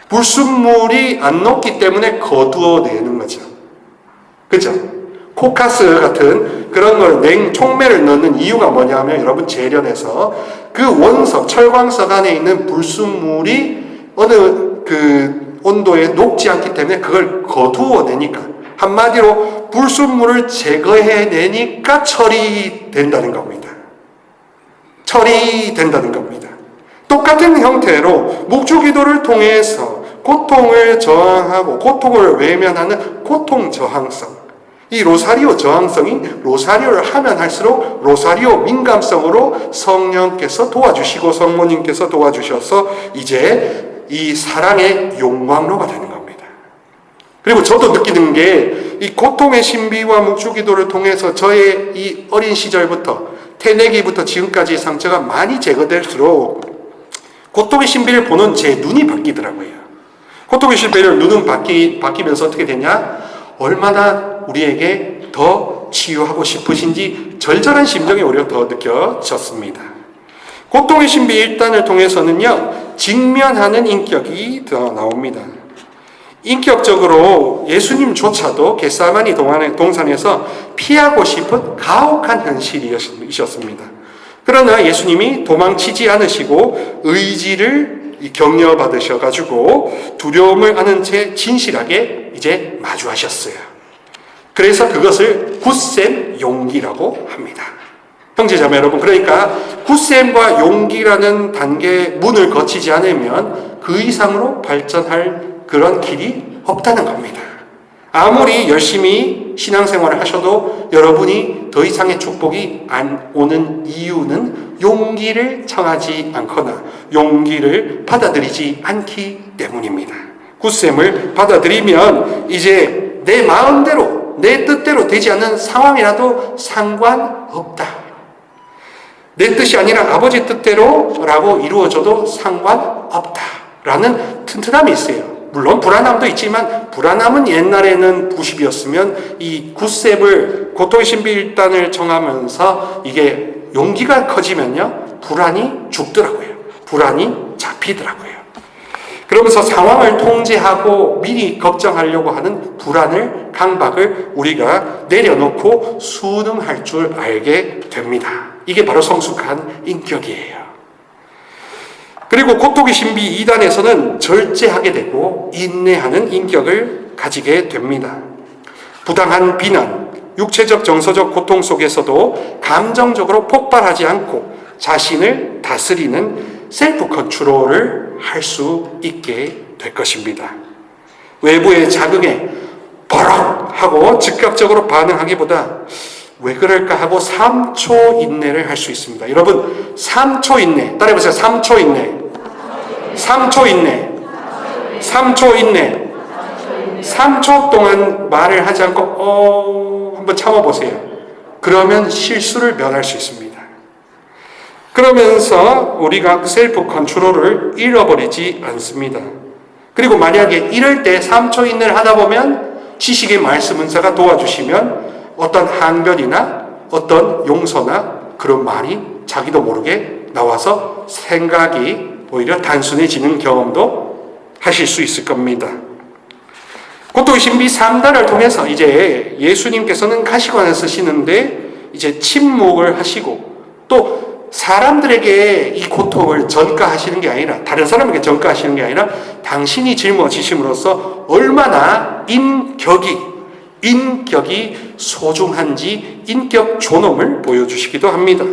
불순물이 안 녹기 때문에 거두어내는 거죠. 그죠? 코카스 같은 그런 걸 촉매를 넣는 이유가 뭐냐면, 여러분, 재련해서 그 원석, 철광석 안에 있는 불순물이 어느 그 온도에 녹지 않기 때문에 그걸 거두어내니까, 한마디로 불순물을 제거해내니까 처리된다는 겁니다. 처리된다는 겁니다. 똑같은 형태로 묵주기도를 통해서 고통을 저항하고 고통을 외면하는 고통 저항성, 이 로사리오 저항성이 로사리오를 하면 할수록 로사리오 민감성으로 성령께서 도와주시고 성모님께서 도와주셔서 이제 이 사랑의 용광로가 되는 겁니다. 그리고 저도 느끼는 게 이 고통의 신비와 묵주기도를 통해서 저의 이 어린 시절부터 태내기부터 지금까지 상처가 많이 제거될수록 고통의 신비를 보는 제 눈이 바뀌더라고요. 고통의 신비를 눈은 바뀌면서 어떻게 되냐? 얼마나 우리에게 더 치유하고 싶으신지 절절한 심정이 오히려 더 느껴졌습니다. 고통의 신비 1단을 통해서는요, 직면하는 인격이 더 나옵니다. 인격적으로 예수님조차도 겟세마니 동산에서 피하고 싶은 가혹한 현실이셨습니다. 그러나 예수님이 도망치지 않으시고 의지를 격려받으셔가지고 두려움을 아는 채 진실하게 이제 마주하셨어요. 그래서 그것을 굳셈 용기라고 합니다. 형제자매 여러분, 그러니까 굳셈과 용기라는 단계 문을 거치지 않으면 그 이상으로 발전할 그런 길이 없다는 겁니다. 아무리 열심히 신앙생활을 하셔도 여러분이 더 이상의 축복이 안 오는 이유는 용기를 청하지 않거나 용기를 받아들이지 않기 때문입니다. 굳셈을 받아들이면 이제 내 마음대로 내 뜻대로 되지 않는 상황이라도 상관없다. 내 뜻이 아니라 아버지 뜻대로라고 이루어져도 상관없다라는 튼튼함이 있어요. 물론 불안함도 있지만 불안함은 옛날에는 90이었으면 이 굳셈을 고통의 신비 1단을 정하면서 이게 용기가 커지면요 불안이 죽더라고요. 불안이 잡히더라고요. 그러면서 상황을 통제하고 미리 걱정하려고 하는 불안을, 강박을 우리가 내려놓고 순응할 줄 알게 됩니다. 이게 바로 성숙한 인격이에요. 그리고 고통의 신비 2단에서는 절제하게 되고 인내하는 인격을 가지게 됩니다. 부당한 비난, 육체적 정서적 고통 속에서도 감정적으로 폭발하지 않고 자신을 다스리는 셀프 컨트롤을 할 수 있게 될 것입니다. 외부의 자극에 버럭 하고 즉각적으로 반응하기보다 왜 그럴까 하고 3초 인내를 할 수 있습니다. 여러분 3초 인내 따라해보세요. 3초 인내 3초 인내 3초 인내 3초 동안 말을 하지 않고 한번 참아보세요. 그러면 실수를 면할 수 있습니다. 그러면서 우리가 셀프 컨트롤을 잃어버리지 않습니다. 그리고 만약에 이럴 때 3초 인내를 하다 보면 지식의 말씀 은사가 도와주시면 어떤 항변이나 어떤 용서나 그런 말이 자기도 모르게 나와서 생각이 오히려 단순해지는 경험도 하실 수 있을 겁니다. 고통의 신비 3단을 통해서 이제 예수님께서는 가시관을 쓰시는데 이제 침묵을 하시고 또 사람들에게 이 고통을 전가하시는 게 아니라 다른 사람에게 전가하시는 게 아니라 당신이 짊어지심으로써 얼마나 인격이 소중한지 인격 존엄을 보여주시기도 합니다.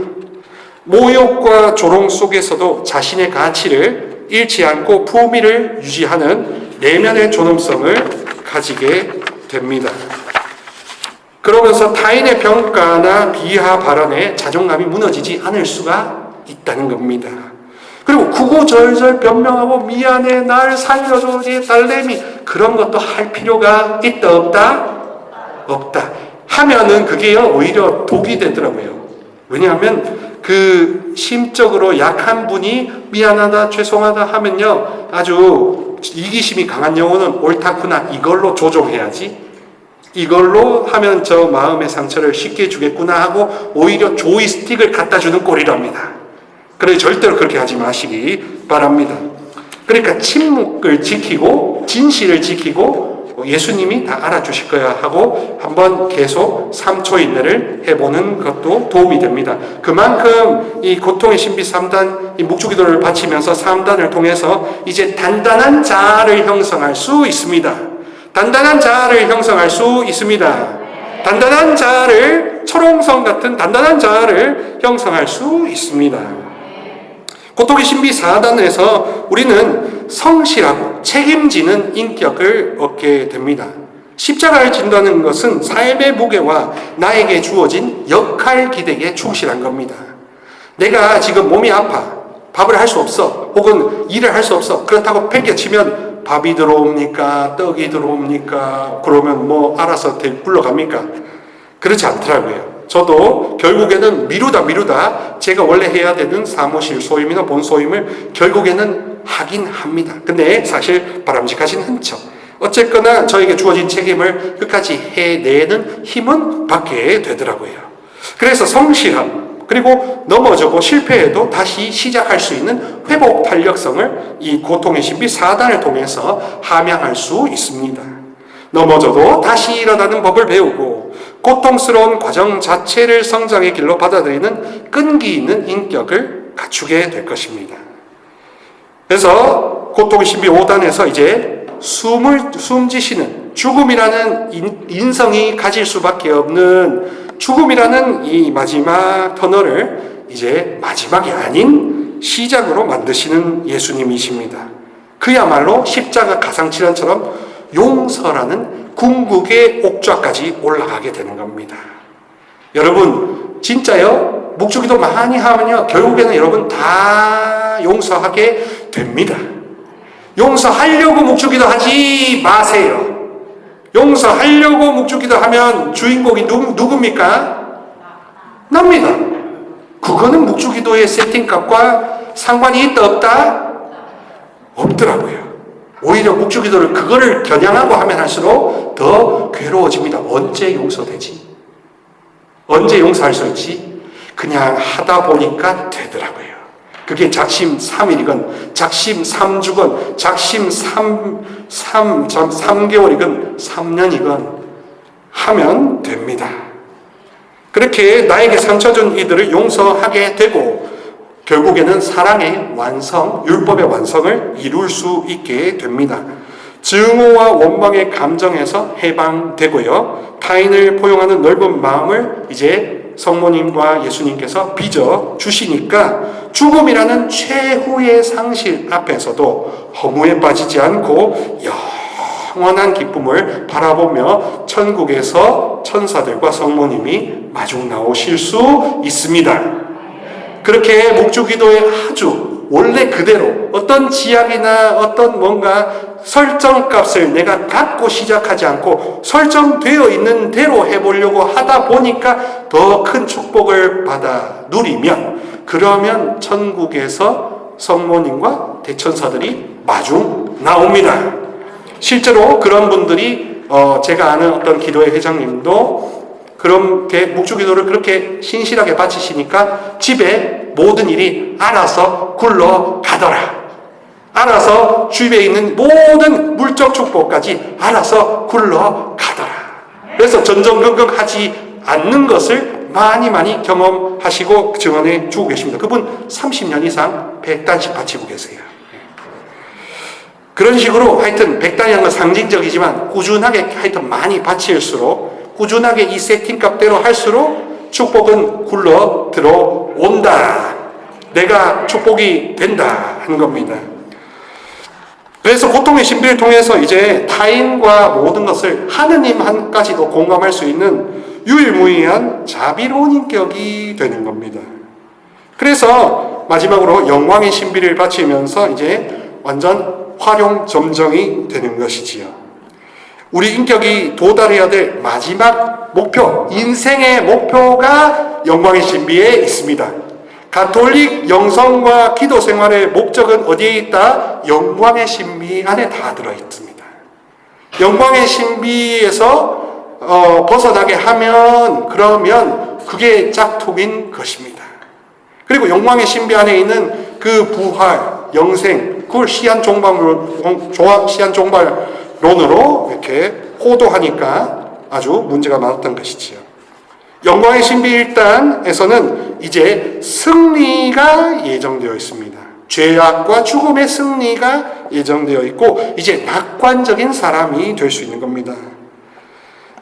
모욕과 조롱 속에서도 자신의 가치를 잃지 않고 품위를 유지하는 내면의 존엄성을 가지게 됩니다. 그러면서 타인의 평가나 비하 발언에 자존감이 무너지지 않을 수가 있다는 겁니다. 그리고 구구절절 변명하고 미안해 날 살려줘 딸내미 그런 것도 할 필요가 있다 없다? 없다. 하면은 그게요 오히려 독이 되더라고요. 왜냐하면 그 심적으로 약한 분이 미안하다 죄송하다 하면요 아주 이기심이 강한 영혼은 옳다구나 이걸로 조종해야지 이걸로 하면 저 마음의 상처를 쉽게 주겠구나 하고 오히려 조이스틱을 갖다 주는 꼴이랍니다. 그래서 절대로 그렇게 하지 마시기 바랍니다. 그러니까 침묵을 지키고 진실을 지키고 예수님이 다 알아주실 거야 하고 한번 계속 3초 인내를 해보는 것도 도움이 됩니다. 그만큼 이 고통의 신비 3단 이 묵주기도를 바치면서 3단을 통해서 이제 단단한 자아를 형성할 수 있습니다. 단단한 자아를 형성할 수 있습니다. 단단한 자아를 철옹성 같은 단단한 자아를 형성할 수 있습니다. 고통의 신비 4단에서 우리는 성실하고 책임지는 인격을 얻게 됩니다. 십자가를 진다는 것은 삶의 무게와 나에게 주어진 역할 기대에 충실한 겁니다. 내가 지금 몸이 아파 밥을 할 수 없어 혹은 일을 할 수 없어 그렇다고 팽개치면 밥이 들어옵니까? 떡이 들어옵니까? 그러면 뭐 알아서 굴러갑니까? 그렇지 않더라고요. 저도 결국에는 미루다 제가 원래 해야 되는 사무실 소임이나 본소임을 결국에는 하긴 합니다. 근데 사실 바람직하진 않죠. 어쨌거나 저에게 주어진 책임을 끝까지 해내는 힘은 받게 되더라고요. 그래서 성실함 그리고 넘어져고 실패해도 다시 시작할 수 있는 회복 탄력성을 이 고통의 신비 4단을 통해서 함양할 수 있습니다. 넘어져도 다시 일어나는 법을 배우고 고통스러운 과정 자체를 성장의 길로 받아들이는 끈기 있는 인격을 갖추게 될 것입니다. 그래서 고통의 신비 5단에서 이제 숨지시는 죽음이라는 인성이 가질 수밖에 없는 죽음이라는 이 마지막 터널을 이제 마지막이 아닌 시작으로 만드시는 예수님이십니다. 그야말로 십자가 가상칠환처럼 용서라는 궁극의 옥좌까지 올라가게 되는 겁니다. 여러분 진짜요? 묵주기도 많이 하면요 결국에는 여러분 다 용서하게 됩니다. 용서하려고 묵주기도 하지 마세요. 용서하려고 묵주기도 하면 주인공이 누굽니까? 납니다. 그거는 묵주기도의 세팅값과 상관이 있다 없다? 없더라고요. 오히려 묵주기도를 그거를 겨냥하고 하면 할수록 더 괴로워집니다. 언제 용서되지? 언제 용서할 수 있지? 그냥 하다 보니까 되더라고요. 그게 작심 3일이건 작심 3주건 작심 3개월이건 3년이건 하면 됩니다. 그렇게 나에게 상처 준 이들을 용서하게 되고 결국에는 사랑의 완성, 율법의 완성을 이룰 수 있게 됩니다. 증오와 원망의 감정에서 해방되고요. 타인을 포용하는 넓은 마음을 이제 성모님과 예수님께서 빚어 주시니까 죽음이라는 최후의 상실 앞에서도 허무에 빠지지 않고 영원한 기쁨을 바라보며 천국에서 천사들과 성모님이 마중 나오실 수 있습니다. 그렇게 묵주기도의 아주 원래 그대로 어떤 지약이나 어떤 뭔가 설정값을 내가 갖고 시작하지 않고 설정되어 있는 대로 해보려고 하다 보니까 더 큰 축복을 받아 누리면 그러면 천국에서 성모님과 대천사들이 마중 나옵니다. 실제로 그런 분들이 제가 아는 어떤 기도회 회장님도 그렇게 묵주기도를 그렇게 신실하게 바치시니까 집에 모든 일이 알아서 굴러가더라. 알아서 주위에 있는 모든 물적 축복까지 알아서 굴러가더라. 그래서 전전긍긍하지 않는 것을 많이 경험하시고 증언해 주고 계십니다. 그분 30년 이상 백단씩 바치고 계세요. 그런 식으로 하여튼 백단이라는 건 상징적이지만 꾸준하게 하여튼 많이 바칠수록 꾸준하게 이 세팅값대로 할수록 축복은 굴러 들어온다. 내가 축복이 된다 하는 겁니다. 그래서 고통의 신비를 통해서 이제 타인과 모든 것을 하느님 한까지도 공감할 수 있는 유일무이한 자비로운 인격이 되는 겁니다. 그래서 마지막으로 영광의 신비를 바치면서 이제 완전 활용점정이 되는 것이지요. 우리 인격이 도달해야 될 마지막 목표, 인생의 목표가 영광의 신비에 있습니다. 가톨릭 영성과 기도 생활의 목적은 어디에 있다? 영광의 신비 안에 다 들어있습니다. 영광의 신비에서 벗어나게 하면 그러면 그게 짝퉁인 것입니다. 그리고 영광의 신비 안에 있는 그 부활, 영생, 그걸 시한 종말론으로 이렇게 호도하니까 아주 문제가 많았던 것이지요. 영광의 신비 1단에서는 이제 승리가 예정되어 있습니다. 죄악과 죽음의 승리가 예정되어 있고 이제 낙관적인 사람이 될 수 있는 겁니다.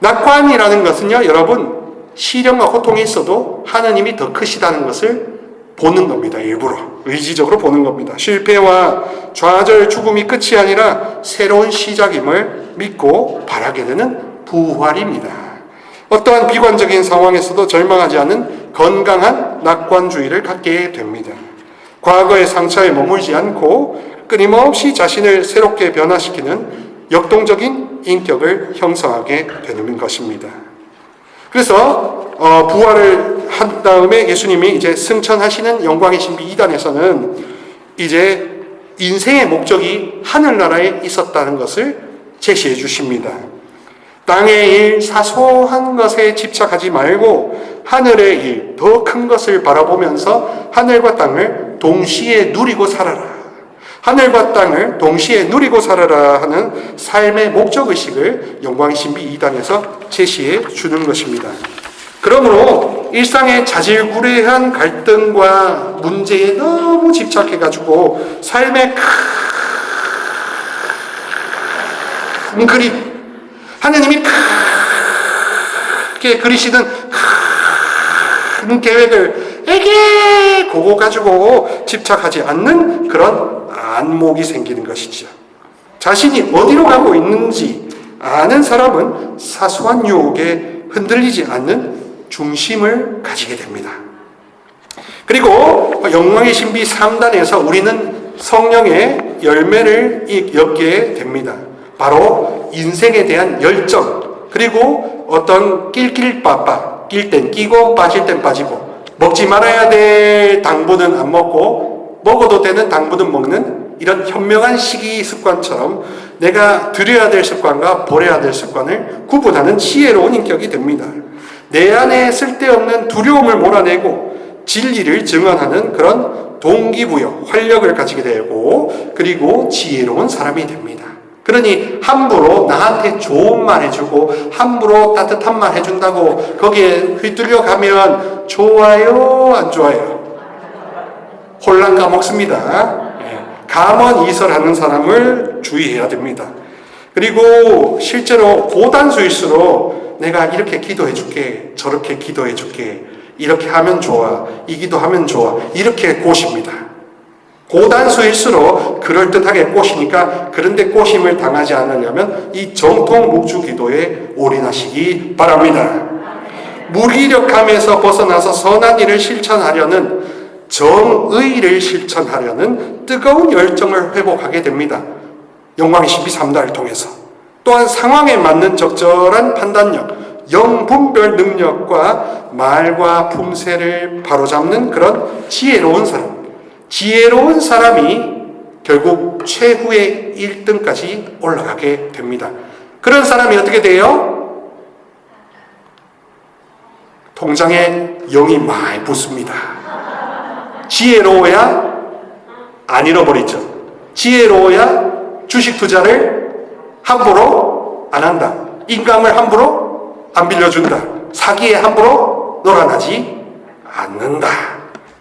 낙관이라는 것은요, 여러분, 시련과 고통이 있어도 하나님이 더 크시다는 것을 보는 겁니다. 일부러 의지적으로 보는 겁니다. 실패와 좌절, 죽음이 끝이 아니라 새로운 시작임을 믿고 바라게 되는 부활입니다. 어떠한 비관적인 상황에서도 절망하지 않는 건강한 낙관주의를 갖게 됩니다. 과거의 상처에 머물지 않고 끊임없이 자신을 새롭게 변화시키는 역동적인 인격을 형성하게 되는 것입니다. 그래서 부활을 한 다음에 예수님이 이제 승천하시는 영광의 신비 2단에서는 이제 인생의 목적이 하늘나라에 있었다는 것을 제시해 주십니다. 땅의 일, 사소한 것에 집착하지 말고 하늘의 일, 더 큰 것을 바라보면서 하늘과 땅을 동시에 누리고 살아라. 하늘과 땅을 동시에 누리고 살아라 하는 삶의 목적의식을 영광의 신비 2단에서 제시해 주는 것입니다. 그러므로 일상의 자질구레한 갈등과 문제에 너무 집착해가지고 삶의 큰 그림, 하느님이 크게 그리시는 큰 계획을 에게 그거 가지고 집착하지 않는 그런 안목이 생기는 것이죠. 자신이 어디로 가고 있는지 아는 사람은 사소한 유혹에 흔들리지 않는 중심을 가지게 됩니다. 그리고 영광의 신비 3단에서 우리는 성령의 열매를 엿게 됩니다. 바로 인생에 대한 열정, 그리고 어떤 낄낄빠빠, 낄 땐 끼고 빠질 땐 빠지고 먹지 말아야 될 당분은 안 먹고 먹어도 되는 당분은 먹는 이런 현명한 식이 습관처럼 내가 들여야 될 습관과 버려야 될 습관을 구분하는 지혜로운 인격이 됩니다. 내 안에 쓸데없는 두려움을 몰아내고 진리를 증언하는 그런 동기부여, 활력을 가지게 되고 그리고 지혜로운 사람이 됩니다. 그러니 함부로 나한테 좋은 말 해주고 함부로 따뜻한 말 해준다고 거기에 휘둘려 가면 좋아요, 안 좋아요? 혼란 까먹습니다. 감언이설하는 사람을 주의해야 됩니다. 그리고 실제로 고단수일수록 내가 이렇게 기도해 줄게, 저렇게 기도해 줄게, 이렇게 하면 좋아, 이 기도하면 좋아, 이렇게 꼬십니다. 고단수일수록 그럴듯하게 꼬시니까 그런데 꼬심을 당하지 않으려면 이 정통 묵주 기도에 올인하시기 바랍니다. 무기력함에서 벗어나서 선한 일을 실천하려는 정의를 실천하려는 뜨거운 열정을 회복하게 됩니다. 영광의 신비 3단을 통해서. 또한 상황에 맞는 적절한 판단력, 영분별 능력과 말과 품새를 바로잡는 그런 지혜로운 사람. 지혜로운 사람이 결국 최후의 1등까지 올라가게 됩니다. 그런 사람이 어떻게 돼요? 통장에 0이 많이 붙습니다. 지혜로워야 안 잃어버리죠. 지혜로워야 주식 투자를 함부로 안 한다. 인감을 함부로 안 빌려준다. 사기에 함부로 놀아나지 않는다.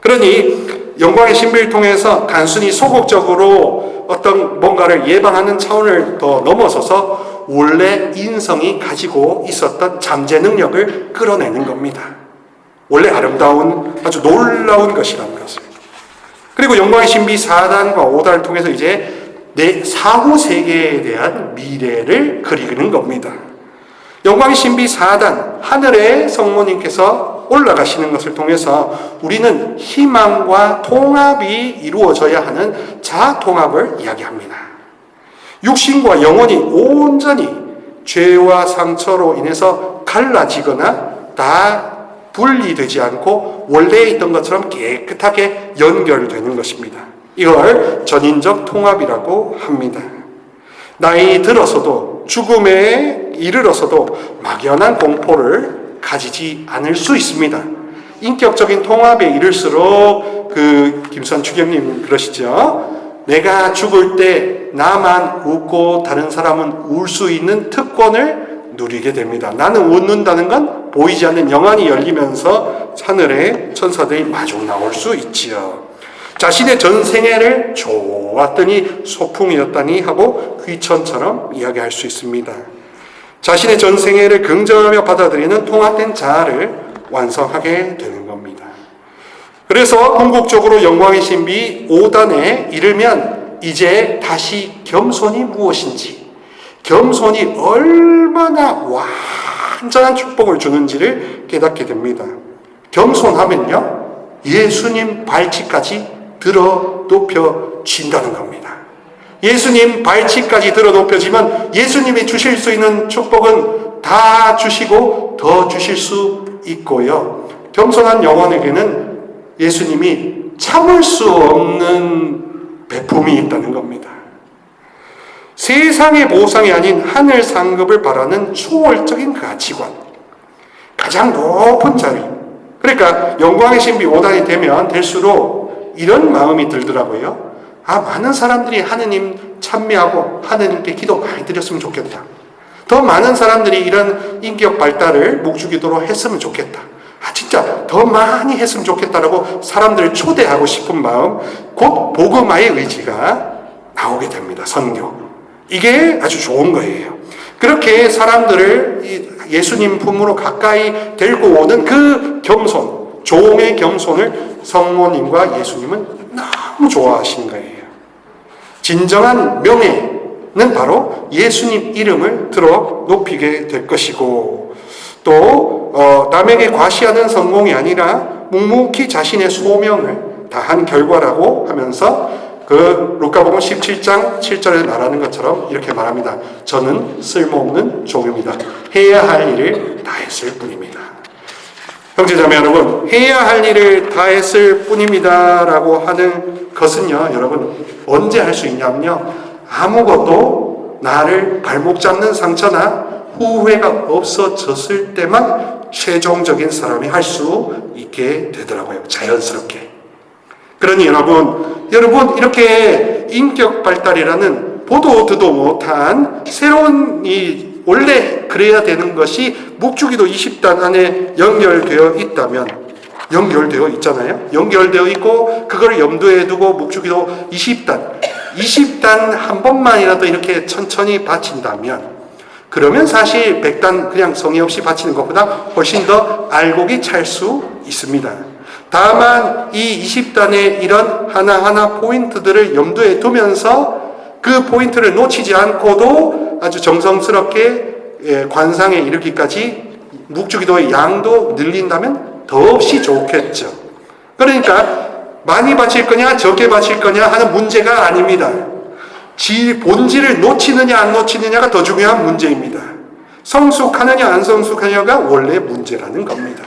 그러니 영광의 신비를 통해서 단순히 소극적으로 어떤 뭔가를 예방하는 차원을 더 넘어서서 원래 인성이 가지고 있었던 잠재 능력을 끌어내는 겁니다. 원래 아름다운 아주 놀라운 것이라는 것을. 그리고 영광의 신비 4단과 5단을 통해서 이제 내 사후 세계에 대한 미래를 그리는 겁니다. 영광의 신비 4단, 하늘의 성모님께서 올라가시는 것을 통해서 우리는 희망과 통합이 이루어져야 하는 자아통합을 이야기합니다. 육신과 영혼이 온전히 죄와 상처로 인해서 갈라지거나 다 분리되지 않고 원래 있던 것처럼 깨끗하게 연결되는 것입니다. 이걸 전인적 통합이라고 합니다. 나이 들어서도 죽음에 이르러서도 막연한 공포를 가지지 않을 수 있습니다. 인격적인 통합에 이를수록 김수환 주경님 그러시죠. 내가 죽을 때 나만 웃고 다른 사람은 울 수 있는 특권을 누리게 됩니다. 나는 웃는다는 건 보이지 않는 영안이 열리면서 하늘에 천사들이 마중 나올 수 있지요. 자신의 전생애를 좋았더니 소풍이었다니 하고 귀천처럼 이야기할 수 있습니다. 자신의 전생애를 긍정하며 받아들이는 통합된 자아를 완성하게 되는 겁니다. 그래서 궁극적으로 영광의 신비 5단에 이르면 이제 다시 겸손이 무엇인지, 겸손이 얼마나 완전한 축복을 주는지를 깨닫게 됩니다. 겸손하면요, 예수님 발치까지 들어 높여진다는 겁니다. 예수님 발치까지 들어 높여지면 예수님이 주실 수 있는 축복은 다 주시고 더 주실 수 있고요. 겸손한 영혼에게는 예수님이 참을 수 없는 베품이 있다는 겁니다. 세상의 보상이 아닌 하늘 상급을 바라는 초월적인 가치관, 가장 높은 자리. 그러니까 영광의 신비 5단이 되면 될수록 이런 마음이 들더라고요. 많은 사람들이 하느님 찬미하고 하느님께 기도 많이 드렸으면 좋겠다. 더 많은 사람들이 이런 인격 발달을 묵주기도로 했으면 좋겠다. 진짜 더 많이 했으면 좋겠다라고 사람들을 초대하고 싶은 마음, 곧 복음화의 의지가 나오게 됩니다. 선교. 이게 아주 좋은 거예요. 그렇게 사람들을 예수님 품으로 가까이 데리고 오는 그 겸손, 종의 겸손을 성모님과 예수님은 너무 좋아하시는 거예요. 진정한 명예는 바로 예수님 이름을 들어 높이게 될 것이고, 또 남에게 과시하는 성공이 아니라 묵묵히 자신의 소명을 다한 결과라고 하면서 루카복음 17장 7절에 말하는 것처럼 이렇게 말합니다. 저는 쓸모없는 종입니다. 해야 할 일을 다 했을 뿐입니다. 형제자매 여러분, 해야 할 일을 다 했을 뿐입니다 라고 하는 것은요, 여러분 언제 할 수 있냐면요, 아무것도 나를 발목 잡는 상처나 후회가 없어졌을 때만 최종적인 사람이 할 수 있게 되더라고요. 자연스럽게. 그러니 여러분 이렇게 인격 발달이라는 보도 듣도 못한 새로운 원래 그래야 되는 것이 묵주기도 20단 안에 연결되어 있다면, 연결되어 있잖아요. 연결되어 있고 그걸 염두에 두고 묵주기도 20단 한 번만이라도 이렇게 천천히 바친다면, 그러면 사실 100단 그냥 성의 없이 바치는 것보다 훨씬 더 알곡이 찰 수 있습니다. 다만 이 20단의 이런 하나하나 포인트들을 염두에 두면서 그 포인트를 놓치지 않고도 아주 정성스럽게 관상에 이르기까지 묵주기도의 양도 늘린다면 더없이 좋겠죠. 그러니까 많이 바칠 거냐 적게 바칠 거냐 하는 문제가 아닙니다. 본질을 놓치느냐 안 놓치느냐가 더 중요한 문제입니다. 성숙하느냐 안 성숙하느냐가 원래 문제라는 겁니다.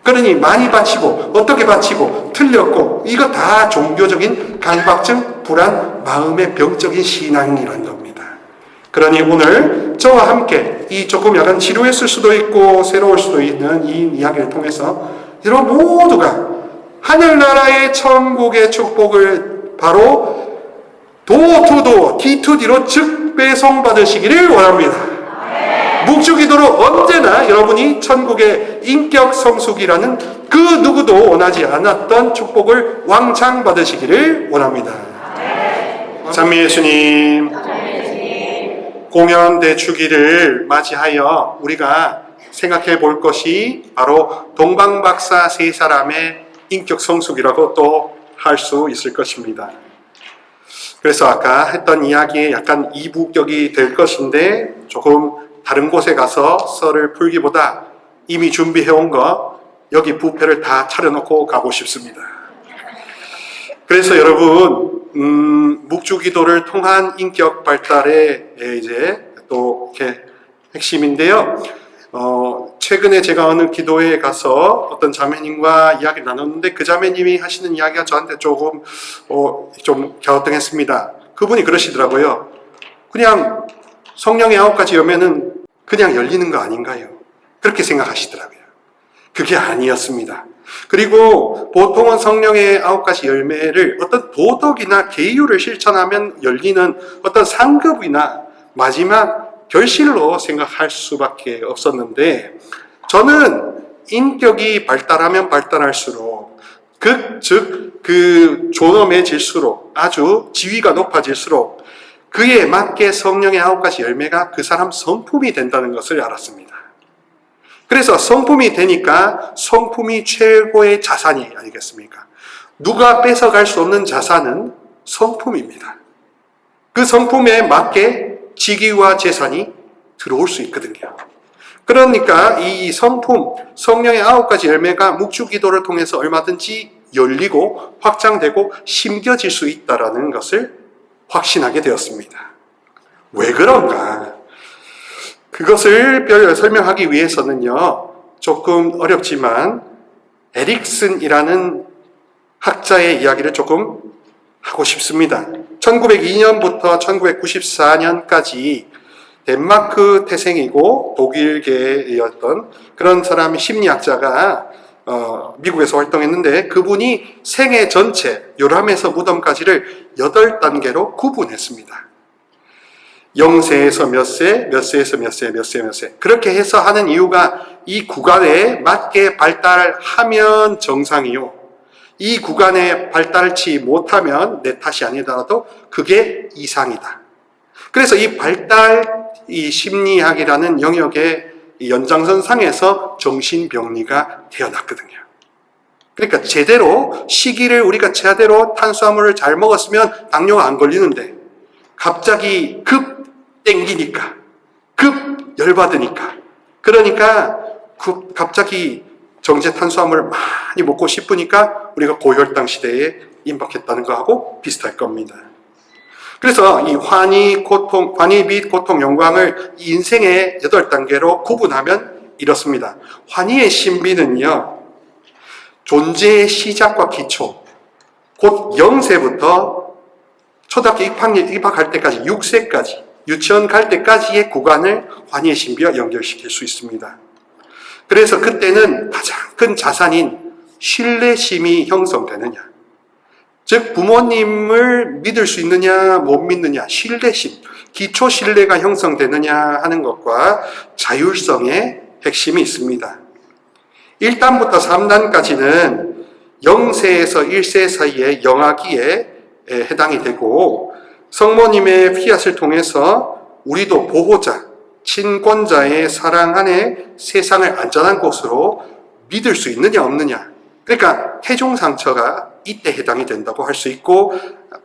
그러니 많이 바치고 어떻게 바치고 틀렸고 이거 다 종교적인 강박증, 불안, 마음의 병적인 신앙이라는 겁니다. 그러니 오늘 저와 함께 이 조금 약간 지루했을 수도 있고 새로울 수도 있는 이 이야기를 통해서 여러분 모두가 하늘나라의 천국의 축복을 바로 도어투도어, D2D로 즉배송 받으시기를 원합니다. 묵주기도로 언제나 여러분이 천국의 인격 성숙이라는 그 누구도 원하지 않았던 축복을 왕창 받으시기를 원합니다. 찬미 예수님, 공연 대축일을 맞이하여 우리가 생각해 볼 것이 바로 동방박사 세 사람의 인격 성숙이라고 또 할 수 있을 것입니다. 그래서 아까 했던 이야기에 약간 이부격이 될 것인데 조금 다른 곳에 가서 썰을 풀기보다 이미 준비해온 거 여기 뷔페를 다 차려놓고 가고 싶습니다. 그래서 여러분 묵주기도를 통한 인격 발달의 이제 또 이렇게 핵심인데요. 최근에 제가 어느 기도회에 가서 어떤 자매님과 이야기를 나눴는데 그 자매님이 하시는 이야기가 저한테 조금 좀 갸우뚱했습니다. 그분이 그러시더라고요. 그냥 성령의 9가지 열매는 그냥 열리는 거 아닌가요? 그렇게 생각하시더라고요. 그게 아니었습니다. 그리고 보통은 성령의 9가지 열매를 어떤 도덕이나 계율을 실천하면 열리는 어떤 상급이나 마지막 결실로 생각할 수밖에 없었는데, 저는 인격이 발달하면 발달할수록 즉 존엄해질수록 아주 지위가 높아질수록 그에 맞게 성령의 9가지 열매가 그 사람 성품이 된다는 것을 알았습니다. 그래서 성품이 되니까 성품이 최고의 자산이 아니겠습니까? 누가 뺏어갈 수 없는 자산은 성품입니다. 그 성품에 맞게 직위와 재산이 들어올 수 있거든요. 그러니까 이 성품, 성령의 9가지 열매가 묵주기도를 통해서 얼마든지 열리고 확장되고 심겨질 수 있다는 것을 확신하게 되었습니다. 왜 그런가? 그것을 설명하기 위해서는요, 조금 어렵지만 에릭슨이라는 학자의 이야기를 조금 하고 싶습니다. 1902년부터 1994년까지 덴마크 태생이고 독일계였던 그런 사람이 심리학자가 미국에서 활동했는데, 그분이 생애 전체 요람에서 무덤까지를 8단계로 구분했습니다. 0세에서 몇 세, 몇 세에서 몇 세, 몇 세, 몇 세. 그렇게 해서 하는 이유가 이 구간에 맞게 발달하면 정상이요, 이 구간에 발달치 못하면 내 탓이 아니더라도 그게 이상이다. 그래서 이 심리학이라는 영역의 연장선상에서 정신병리가 태어났거든요. 그러니까 제대로 시기를 우리가 제대로 탄수화물을 잘 먹었으면 당뇨가 안 걸리는데, 갑자기 급 땡기니까, 급 열받으니까, 그러니까 갑자기 정제 탄수화물을 많이 먹고 싶으니까 우리가 고혈당 시대에 임박했다는 거하고 비슷할 겁니다. 그래서 이 환희 및 고통, 영광을 인생의 8단계로 구분하면 이렇습니다. 환희의 신비는요, 존재의 시작과 기초, 곧 0세부터 초등학교 입학할 때까지 6세까지 유치원 갈 때까지의 구간을 환희의 신비와 연결시킬 수 있습니다. 그래서 그때는 가장 큰 자산인 신뢰심이 형성되느냐, 즉 부모님을 믿을 수 있느냐 못 믿느냐, 신뢰심, 기초 신뢰가 형성되느냐 하는 것과 자율성의 핵심이 있습니다. 1단부터 3단까지는 0세에서 1세 사이의 영아기에 해당이 되고, 성모님의 피앗을 통해서 우리도 보호자, 친권자의 사랑 안에 세상을 안전한 곳으로 믿을 수 있느냐 없느냐, 그러니까 태종 상처가 이때 해당이 된다고 할 수 있고,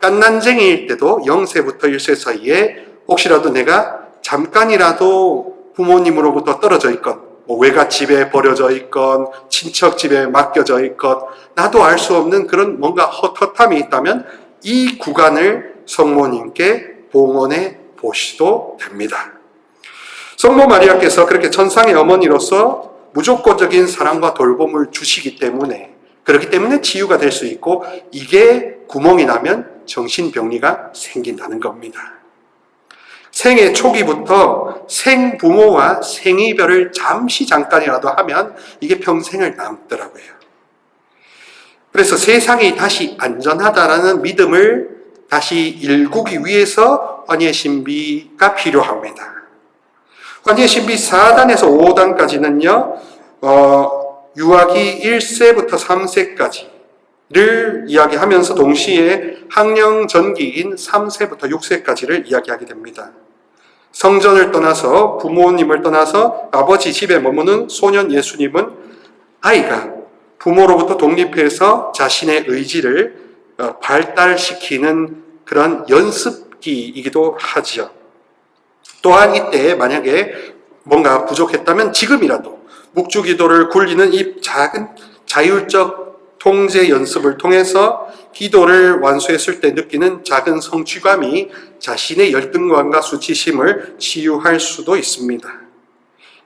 깐난쟁이일 때도 0세부터 1세 사이에 혹시라도 내가 잠깐이라도 부모님으로부터 떨어져 있건, 외갓집에 버려져 있건, 친척 집에 맡겨져 있건, 나도 알 수 없는 그런 뭔가 헛헛함이 있다면 이 구간을 성모님께 봉헌해 보시도 됩니다. 성모 마리아께서 그렇게 천상의 어머니로서 무조건적인 사랑과 돌봄을 주시기 때문에, 그렇기 때문에 치유가 될 수 있고, 이게 구멍이 나면 정신병리가 생긴다는 겁니다. 생애 초기부터 생부모와 생이별을 잠깐이라도 하면 이게 평생을 남더라고요. 그래서 세상이 다시 안전하다라는 믿음을 다시 일구기 위해서 환희의 신비가 필요합니다. 환희의 신비 4단에서 5단까지는요, 유아기 1세부터 3세까지를 이야기하면서 동시에 학령 전기인 3세부터 6세까지를 이야기하게 됩니다. 성전을 떠나서, 부모님을 떠나서 아버지 집에 머무는 소년 예수님은 아이가 부모로부터 독립해서 자신의 의지를 발달시키는 그런 연습기이기도 하지요. 또한 이때 만약에 뭔가 부족했다면 지금이라도 묵주기도를 굴리는 이 작은 자율적 통제 연습을 통해서 기도를 완수했을 때 느끼는 작은 성취감이 자신의 열등감과 수치심을 치유할 수도 있습니다.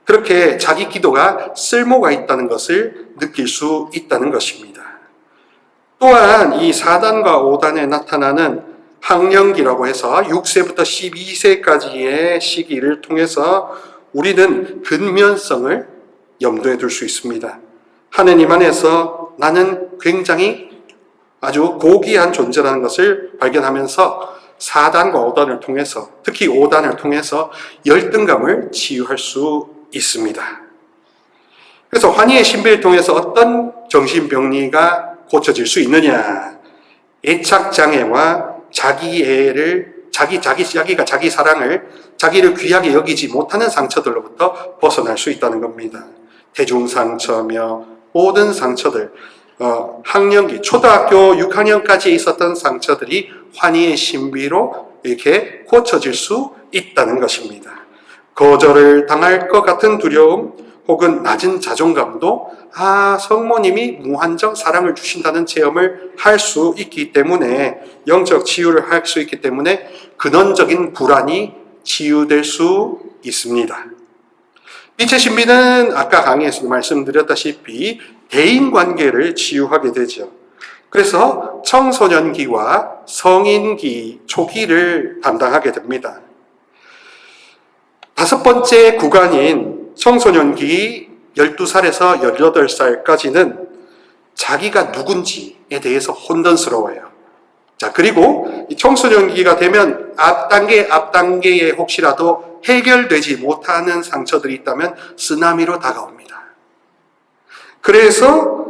그렇게 자기 기도가 쓸모가 있다는 것을 느낄 수 있다는 것입니다. 또한 이 4단과 5단에 나타나는 학령기라고 해서 6세부터 12세까지의 시기를 통해서 우리는 근면성을 염두에 둘 수 있습니다. 하느님 안에서 나는 굉장히 아주 고귀한 존재라는 것을 발견하면서 4단과 5단을 통해서, 특히 5단을 통해서 열등감을 치유할 수 있습니다. 그래서 환희의 신비를 통해서 어떤 정신병리가 고쳐질 수 있느냐, 애착장애와 자기가 자기 사랑을, 자기를 귀하게 여기지 못하는 상처들로부터 벗어날 수 있다는 겁니다. 대중상처며 모든 상처들, 학령기, 초등학교 6학년까지 있었던 상처들이 환희의 신비로 이렇게 고쳐질 수 있다는 것입니다. 거절을 당할 것 같은 두려움 혹은 낮은 자존감도 성모님이 무한정 사랑을 주신다는 체험을 할 수 있기 때문에, 영적 치유를 할 수 있기 때문에 근원적인 불안이 치유될 수 있습니다. 빛의 신비는 아까 강의에서 말씀드렸다시피 대인관계를 치유하게 되죠. 그래서 청소년기와 성인기 초기를 담당하게 됩니다. 5번째 구간인 청소년기 12살에서 18살까지는 자기가 누군지에 대해서 혼돈스러워요. 자, 그리고 이 청소년기가 되면 앞단계에 혹시라도 해결되지 못하는 상처들이 있다면 쓰나미로 다가옵니다. 그래서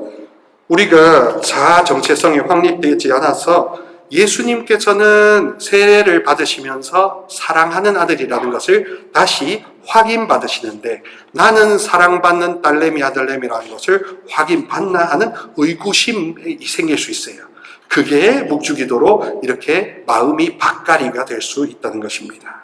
우리가 자아 정체성이 확립되지 않아서 예수님께서는 세례를 받으시면서 사랑하는 아들이라는 것을 다시 확인받으시는데, 나는 사랑받는 딸내미 아들내미라는 것을 확인받나 하는 의구심이 생길 수 있어요. 그게 묵주기도로 이렇게 마음이 밭가리가 될 수 있다는 것입니다.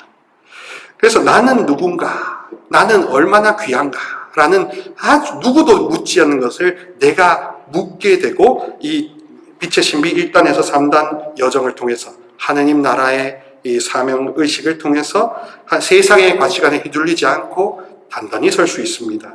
그래서 나는 누군가, 나는 얼마나 귀한가 라는 아주 누구도 묻지 않는 것을 내가 묻게 되고, 이 빛의 신비 1단에서 3단 여정을 통해서 하느님 나라의 이 사명의식을 통해서 세상의 가치관에 휘둘리지 않고 단단히 설 수 있습니다.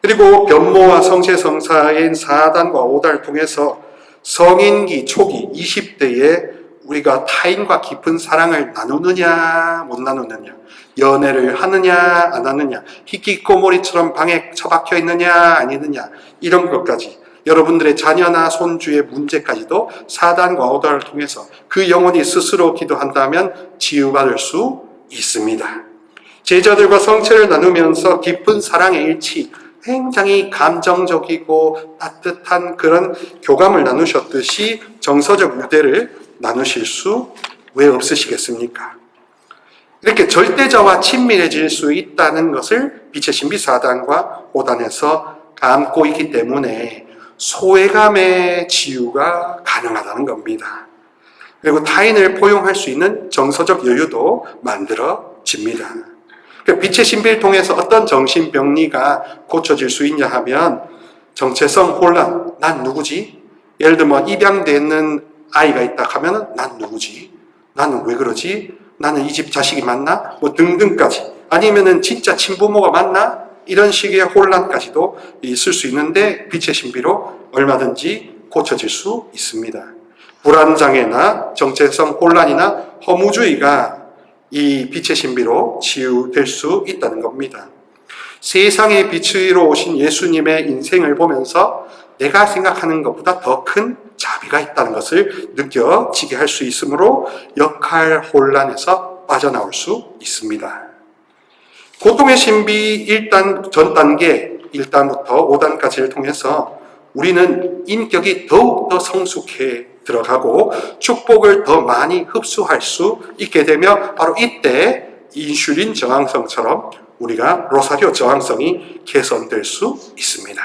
그리고 변모와 성체성사인 사단과 오단을 통해서 성인기 초기 20대에 우리가 타인과 깊은 사랑을 나누느냐 못 나누느냐, 연애를 하느냐 안 하느냐, 히키코모리처럼 방에 처박혀 있느냐 아니느냐, 이런 것까지 여러분들의 자녀나 손주의 문제까지도 사단과 오단을 통해서 그 영혼이 스스로 기도한다면 치유받을 수 있습니다. 제자들과 성체를 나누면서 깊은 사랑의 일치, 굉장히 감정적이고 따뜻한 그런 교감을 나누셨듯이 정서적 유대를 나누실 수 왜 없으시겠습니까? 이렇게 절대자와 친밀해질 수 있다는 것을 빛의 신비 사단과 오단에서 담고 있기 때문에 소외감의 치유가 가능하다는 겁니다. 그리고 타인을 포용할 수 있는 정서적 여유도 만들어집니다. 빛의 신비를 통해서 어떤 정신병리가 고쳐질 수 있냐 하면 정체성 혼란, 난 누구지? 예를 들면 입양되는 아이가 있다 하면 난 누구지? 나는 왜 그러지? 나는 이 집 자식이 맞나? 뭐 등등까지. 아니면은 진짜 친부모가 맞나? 이런 식의 혼란까지도 있을 수 있는데 빛의 신비로 얼마든지 고쳐질 수 있습니다. 불안장애나 정체성 혼란이나 허무주의가 이 빛의 신비로 치유될 수 있다는 겁니다. 세상의 빛으로 오신 예수님의 인생을 보면서 내가 생각하는 것보다 더 큰 자비가 있다는 것을 느껴지게 할 수 있으므로 역할 혼란에서 빠져나올 수 있습니다. 고통의 신비 1단 전 단계 1단부터 5단까지를 통해서 우리는 인격이 더욱더 성숙해 들어가고 축복을 더 많이 흡수할 수 있게 되며 바로 이때 인슐린 저항성처럼 우리가 로사리오 저항성이 개선될 수 있습니다.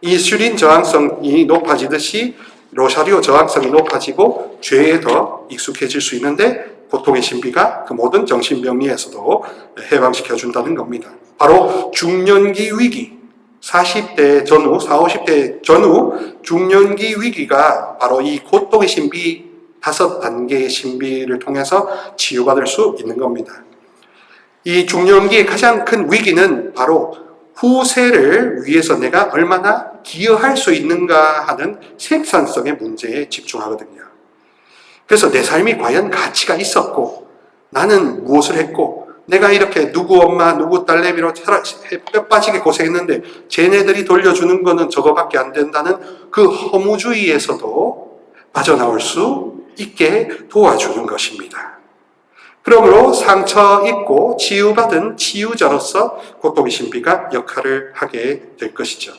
인슐린 저항성이 높아지듯이 로사리오 저항성이 높아지고 죄에 더 익숙해질 수 있는데 고통의 신비가 그 모든 정신병리에서도 해방시켜준다는 겁니다. 바로 중년기 위기, 40대 전후, 40, 50대 전후 중년기 위기가 바로 이 고통의 신비 5단계의 신비를 통해서 치유받을 수 있는 겁니다. 이 중년기의 가장 큰 위기는 바로 후세를 위해서 내가 얼마나 기여할 수 있는가 하는 생산성의 문제에 집중하거든요. 그래서 내 삶이 과연 가치가 있었고 나는 무엇을 했고 내가 이렇게 누구 엄마 누구 딸내미로 뼈 빠지게 고생했는데 쟤네들이 돌려주는 거는 저거밖에 안 된다는 그 허무주의에서도 빠져나올 수 있게 도와주는 것입니다. 그러므로 상처 입고 치유받은 치유자로서 고통의 신비가 역할을 하게 될 것이죠.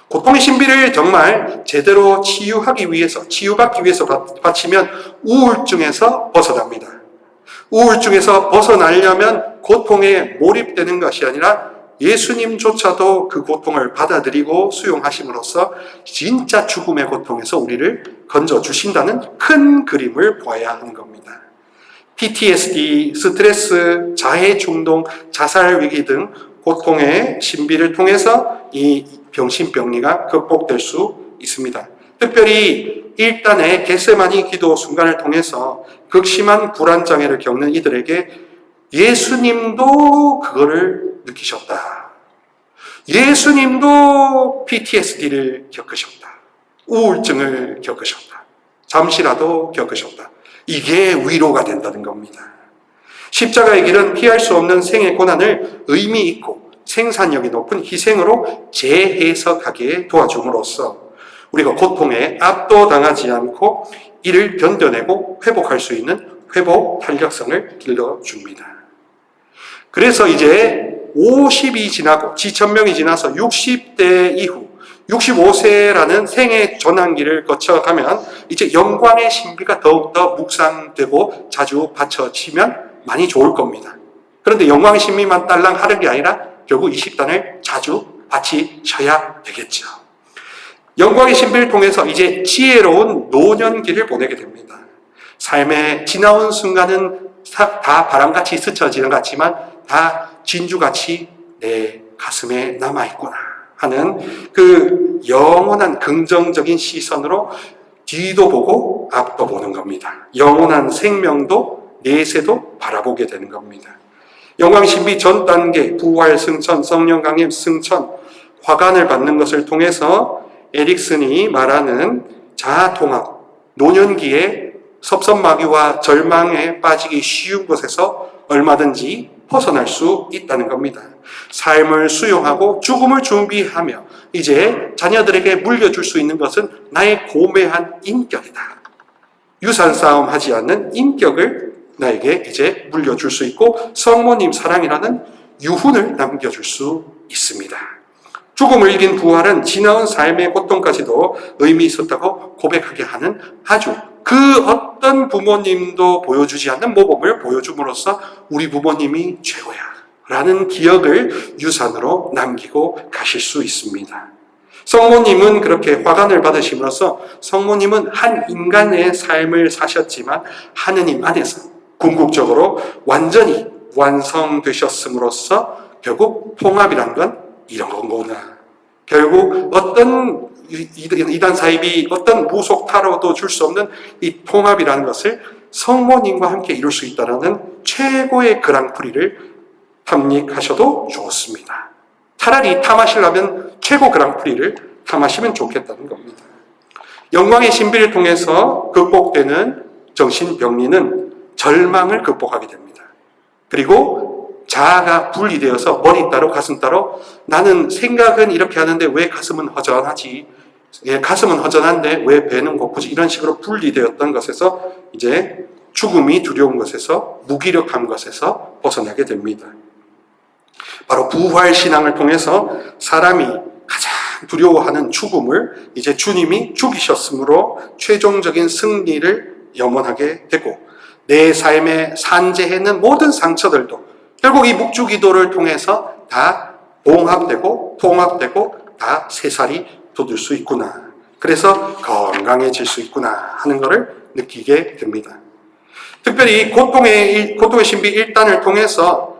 고통의 신비를 정말 제대로 치유하기 위해서, 치유받기 위해서 바치면 우울증에서 벗어납니다. 우울증에서 벗어나려면 고통에 몰입되는 것이 아니라 예수님조차도 그 고통을 받아들이고 수용하심으로써 진짜 죽음의 고통에서 우리를 건져주신다는 큰 그림을 보아야 하는 겁니다. PTSD, 스트레스, 자해 충동, 자살 위기 등 고통의 신비를 통해서 이 병신병리가 극복될 수 있습니다. 특별히 1단의 겟세마니 기도 순간을 통해서 극심한 불안장애를 겪는 이들에게 예수님도 그거를 느끼셨다. 예수님도 PTSD를 겪으셨다. 우울증을 겪으셨다. 잠시라도 겪으셨다. 이게 위로가 된다는 겁니다. 십자가의 길은 피할 수 없는 생의 고난을 의미 있고 생산력이 높은 희생으로 재해석하게 도와줌으로써 우리가 고통에 압도당하지 않고 이를 견뎌내고 회복할 수 있는 회복 탄력성을 길러줍니다. 그래서 이제 50이 지나고 지천명이 지나서 60대 이후 65세라는 생의 전환기를 거쳐가면 이제 영광의 신비가 더욱더 묵상되고 자주 받쳐지면 많이 좋을 겁니다. 그런데 영광의 신비만 딸랑 하는 게 아니라 결국 20단을 자주 바치셔야 되겠죠. 영광의 신비를 통해서 이제 지혜로운 노년기를 보내게 됩니다. 삶의 지나온 순간은 다 바람같이 스쳐지는 것 같지만 다 진주같이 내 가슴에 남아있구나 하는 그 영원한 긍정적인 시선으로 뒤도 보고 앞도 보는 겁니다. 영원한 생명도 내세도 바라보게 되는 겁니다. 영광신비 전 단계, 부활 승천, 성령 강림 승천, 화관을 받는 것을 통해서 에릭슨이 말하는 자아통합, 노년기에 섭섭마귀와 절망에 빠지기 쉬운 것에서 얼마든지 벗어날 수 있다는 겁니다. 삶을 수용하고 죽음을 준비하며 이제 자녀들에게 물려줄 수 있는 것은 나의 고매한 인격이다. 유산 싸움 하지 않는 인격을 나에게 이제 물려줄 수 있고 성모님 사랑이라는 유훈을 남겨줄 수 있습니다. 죽음을 이긴 부활은 지나온 삶의 고통까지도 의미 있었다고 고백하게 하는 아주 그 어떤 부모님도 보여주지 않는 모범을 보여줌으로써 우리 부모님이 최고야 라는 기억을 유산으로 남기고 가실 수 있습니다. 성모님은 그렇게 화관을 받으심으로써 성모님은 한 인간의 삶을 사셨지만 하느님 안에서 궁극적으로 완전히 완성되셨음으로써 결국 통합이란 건 이런 거구나. 결국 어떤 이단 사입이 어떤 무속타로도 줄 수 없는 이 통합이라는 것을 성모님과 함께 이룰 수 있다는 최고의 그랑프리를 탐닉하셔도 좋습니다. 차라리 탐하시려면 최고 그랑프리를 탐하시면 좋겠다는 겁니다. 영광의 신비를 통해서 극복되는 정신병리는 절망을 극복하게 됩니다. 그리고 자아가 분리되어서 머리 따로 가슴 따로 나는 생각은 이렇게 하는데 왜 가슴은 허전하지? 가슴은 허전한데 왜 배는 고프지? 이런 식으로 분리되었던 것에서 이제 죽음이 두려운 것에서 무기력한 것에서 벗어나게 됩니다. 바로 부활신앙을 통해서 사람이 가장 두려워하는 죽음을 이제 주님이 죽이셨으므로 최종적인 승리를 염원하게 되고 내 삶에 산재해는 모든 상처들도 결국 이 묵주기도를 통해서 다 봉합되고 통합되고 다 새살이 돋을 수 있구나. 그래서 건강해질 수 있구나 하는 것을 느끼게 됩니다. 특별히 고통의 신비 1단을 통해서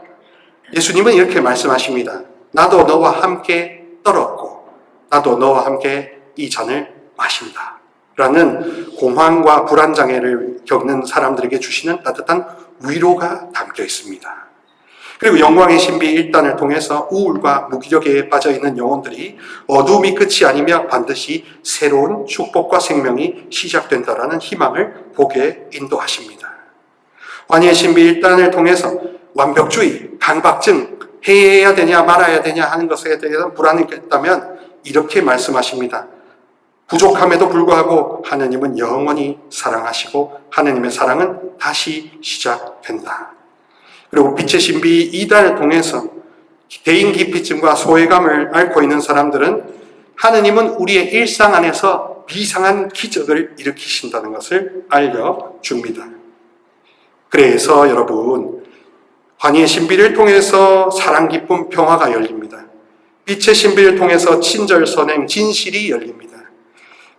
예수님은 이렇게 말씀하십니다. 나도 너와 함께 떨었고 나도 너와 함께 이 잔을 마신다. 라는 공황과 불안장애를 겪는 사람들에게 주시는 따뜻한 위로가 담겨 있습니다. 그리고 영광의 신비 1단을 통해서 우울과 무기력에 빠져있는 영혼들이 어둠이 끝이 아니며 반드시 새로운 축복과 생명이 시작된다라는 희망을 보게 인도하십니다. 환희의 신비 1단을 통해서 완벽주의, 강박증, 해야 되냐 말아야 되냐 하는 것에 대해서 불안이 있다면 이렇게 말씀하십니다. 부족함에도 불구하고 하느님은 영원히 사랑하시고 하느님의 사랑은 다시 시작된다. 그리고 빛의 신비 2단을 통해서 대인기피증과 소외감을 앓고 있는 사람들은 하느님은 우리의 일상 안에서 비상한 기적을 일으키신다는 것을 알려줍니다. 그래서 여러분 환희의 신비를 통해서 사랑, 기쁨, 평화가 열립니다. 빛의 신비를 통해서 친절, 선행, 진실이 열립니다.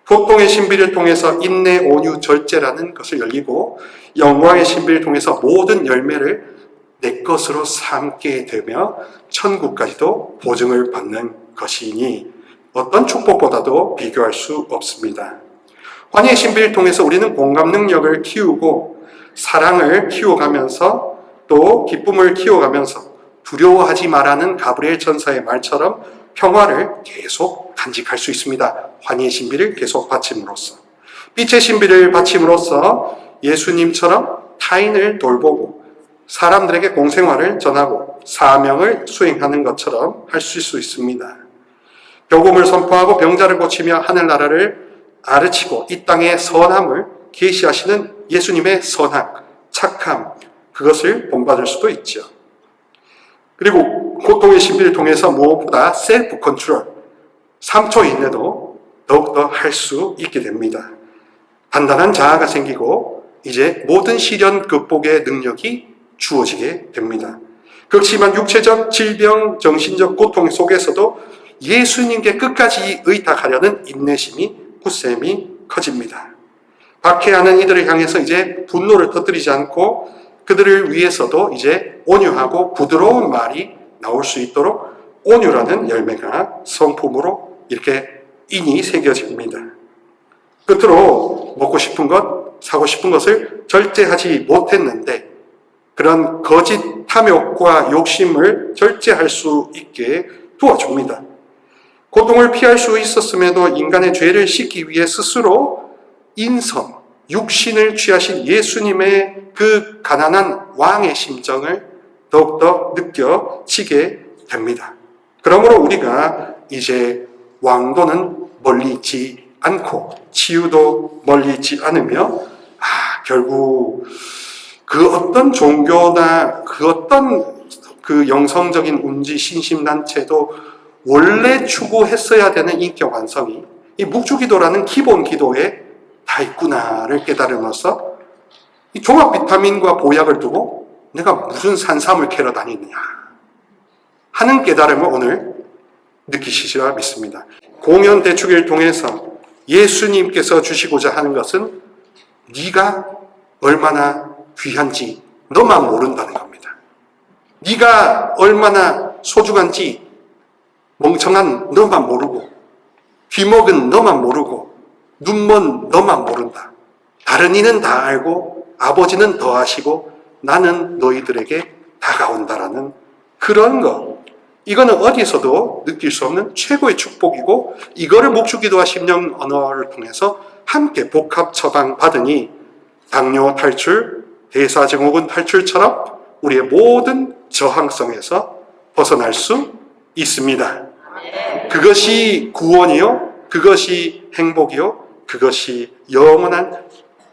고통의 신비를 통해서 인내, 온유, 절제라는 것을 열리고 영광의 신비를 통해서 모든 열매를 내 것으로 삼게 되며 천국까지도 보증을 받는 것이니 어떤 축복보다도 비교할 수 없습니다. 환희의 신비를 통해서 우리는 공감 능력을 키우고 사랑을 키워가면서 또 기쁨을 키워가면서 두려워하지 말라는 가브리엘 천사의 말처럼 평화를 계속 간직할 수 있습니다. 환희의 신비를 계속 바침으로써. 빛의 신비를 바침으로써 예수님처럼 타인을 돌보고 사람들에게 공생활을 전하고 사명을 수행하는 것처럼 할 수 있습니다. 복음을 선포하고 병자를 고치며 하늘나라를 가르치고 이 땅의 선함을 계시하시는 예수님의 선함, 착함, 그것을 본받을 수도 있죠. 그리고 고통의 신비를 통해서 무엇보다 셀프 컨트롤, 3초 이내도 더욱더 할 수 있게 됩니다. 단단한 자아가 생기고 이제 모든 시련 극복의 능력이 주어지게 됩니다. 극심한 육체적 질병, 정신적 고통 속에서도 예수님께 끝까지 의탁하려는 인내심이 굳셈이 커집니다. 박해하는 이들을 향해서 이제 분노를 터뜨리지 않고 그들을 위해서도 이제 온유하고 부드러운 말이 나올 수 있도록 온유라는 열매가 성품으로 이렇게 인이 새겨집니다. 끝으로 먹고 싶은 것, 사고 싶은 것을 절제하지 못했는데 그런 거짓 탐욕과 욕심을 절제할 수 있게 도와줍니다. 고통을 피할 수 있었음에도 인간의 죄를 씻기 위해 스스로 인성, 육신을 취하신 예수님의 그 가난한 왕의 심정을 더욱더 느껴지게 됩니다. 그러므로 우리가 이제 왕도는 멀리 있지 않고 치유도 멀리 있지 않으며 결국 그 어떤 종교나 그 어떤 그 영성적인 운지 신심단체도 원래 추구했어야 되는 인격 완성이 이 묵주기도라는 기본 기도에 다 있구나를 깨달으면서 이 종합 비타민과 보약을 두고 내가 무슨 산삼을 캐러 다니느냐 하는 깨달음을 오늘 느끼시리라 믿습니다. 공연 대축을 통해서 예수님께서 주시고자 하는 것은 네가 얼마나 귀한지 너만 모른다는 겁니다. 네가 얼마나 소중한지 멍청한 너만 모르고 귀먹은 너만 모르고 눈먼 너만 모른다. 다른 이는 다 알고 아버지는 더 아시고 나는 너희들에게 다가온다라는 그런 것. 이거는 어디서도 느낄 수 없는 최고의 축복이고 이거를 묵주기도와 심령 언어를 통해서 함께 복합 처방 받으니 당뇨 탈출, 대사증후군 탈출처럼 우리의 모든 저항성에서 벗어날 수 있습니다. 그것이 구원이요, 그것이 행복이요, 그것이 영원한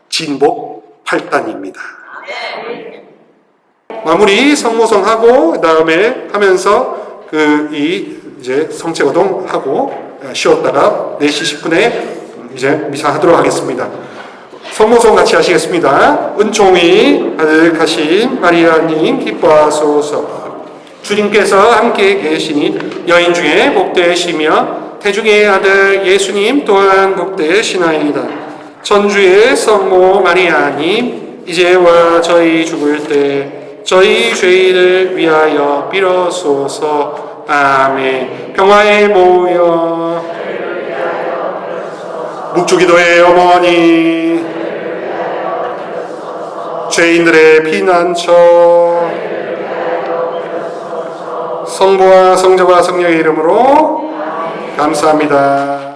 진복 팔단입니다. 마무리 성모성하고 그다음에 하면서 이제 성체거동 하고 쉬었다가 4시 10분에 이제 미사하도록 하겠습니다. 성모성 같이 하시겠습니다. 은총이 가득하신 마리아님 기뻐하소서. 주님께서 함께 계시니 여인 중에 복되시며 태중의 아들 예수님 또한 복되시나이다. 전주의 성모 마리아님 이제와 저희 죽을 때 저희 죄인을 위하여 빌어소서. 아멘. 평화에 모여 묵주기도의 어머니 죄인들의 피난처 성부와 성자와 성령의 이름으로 감사합니다.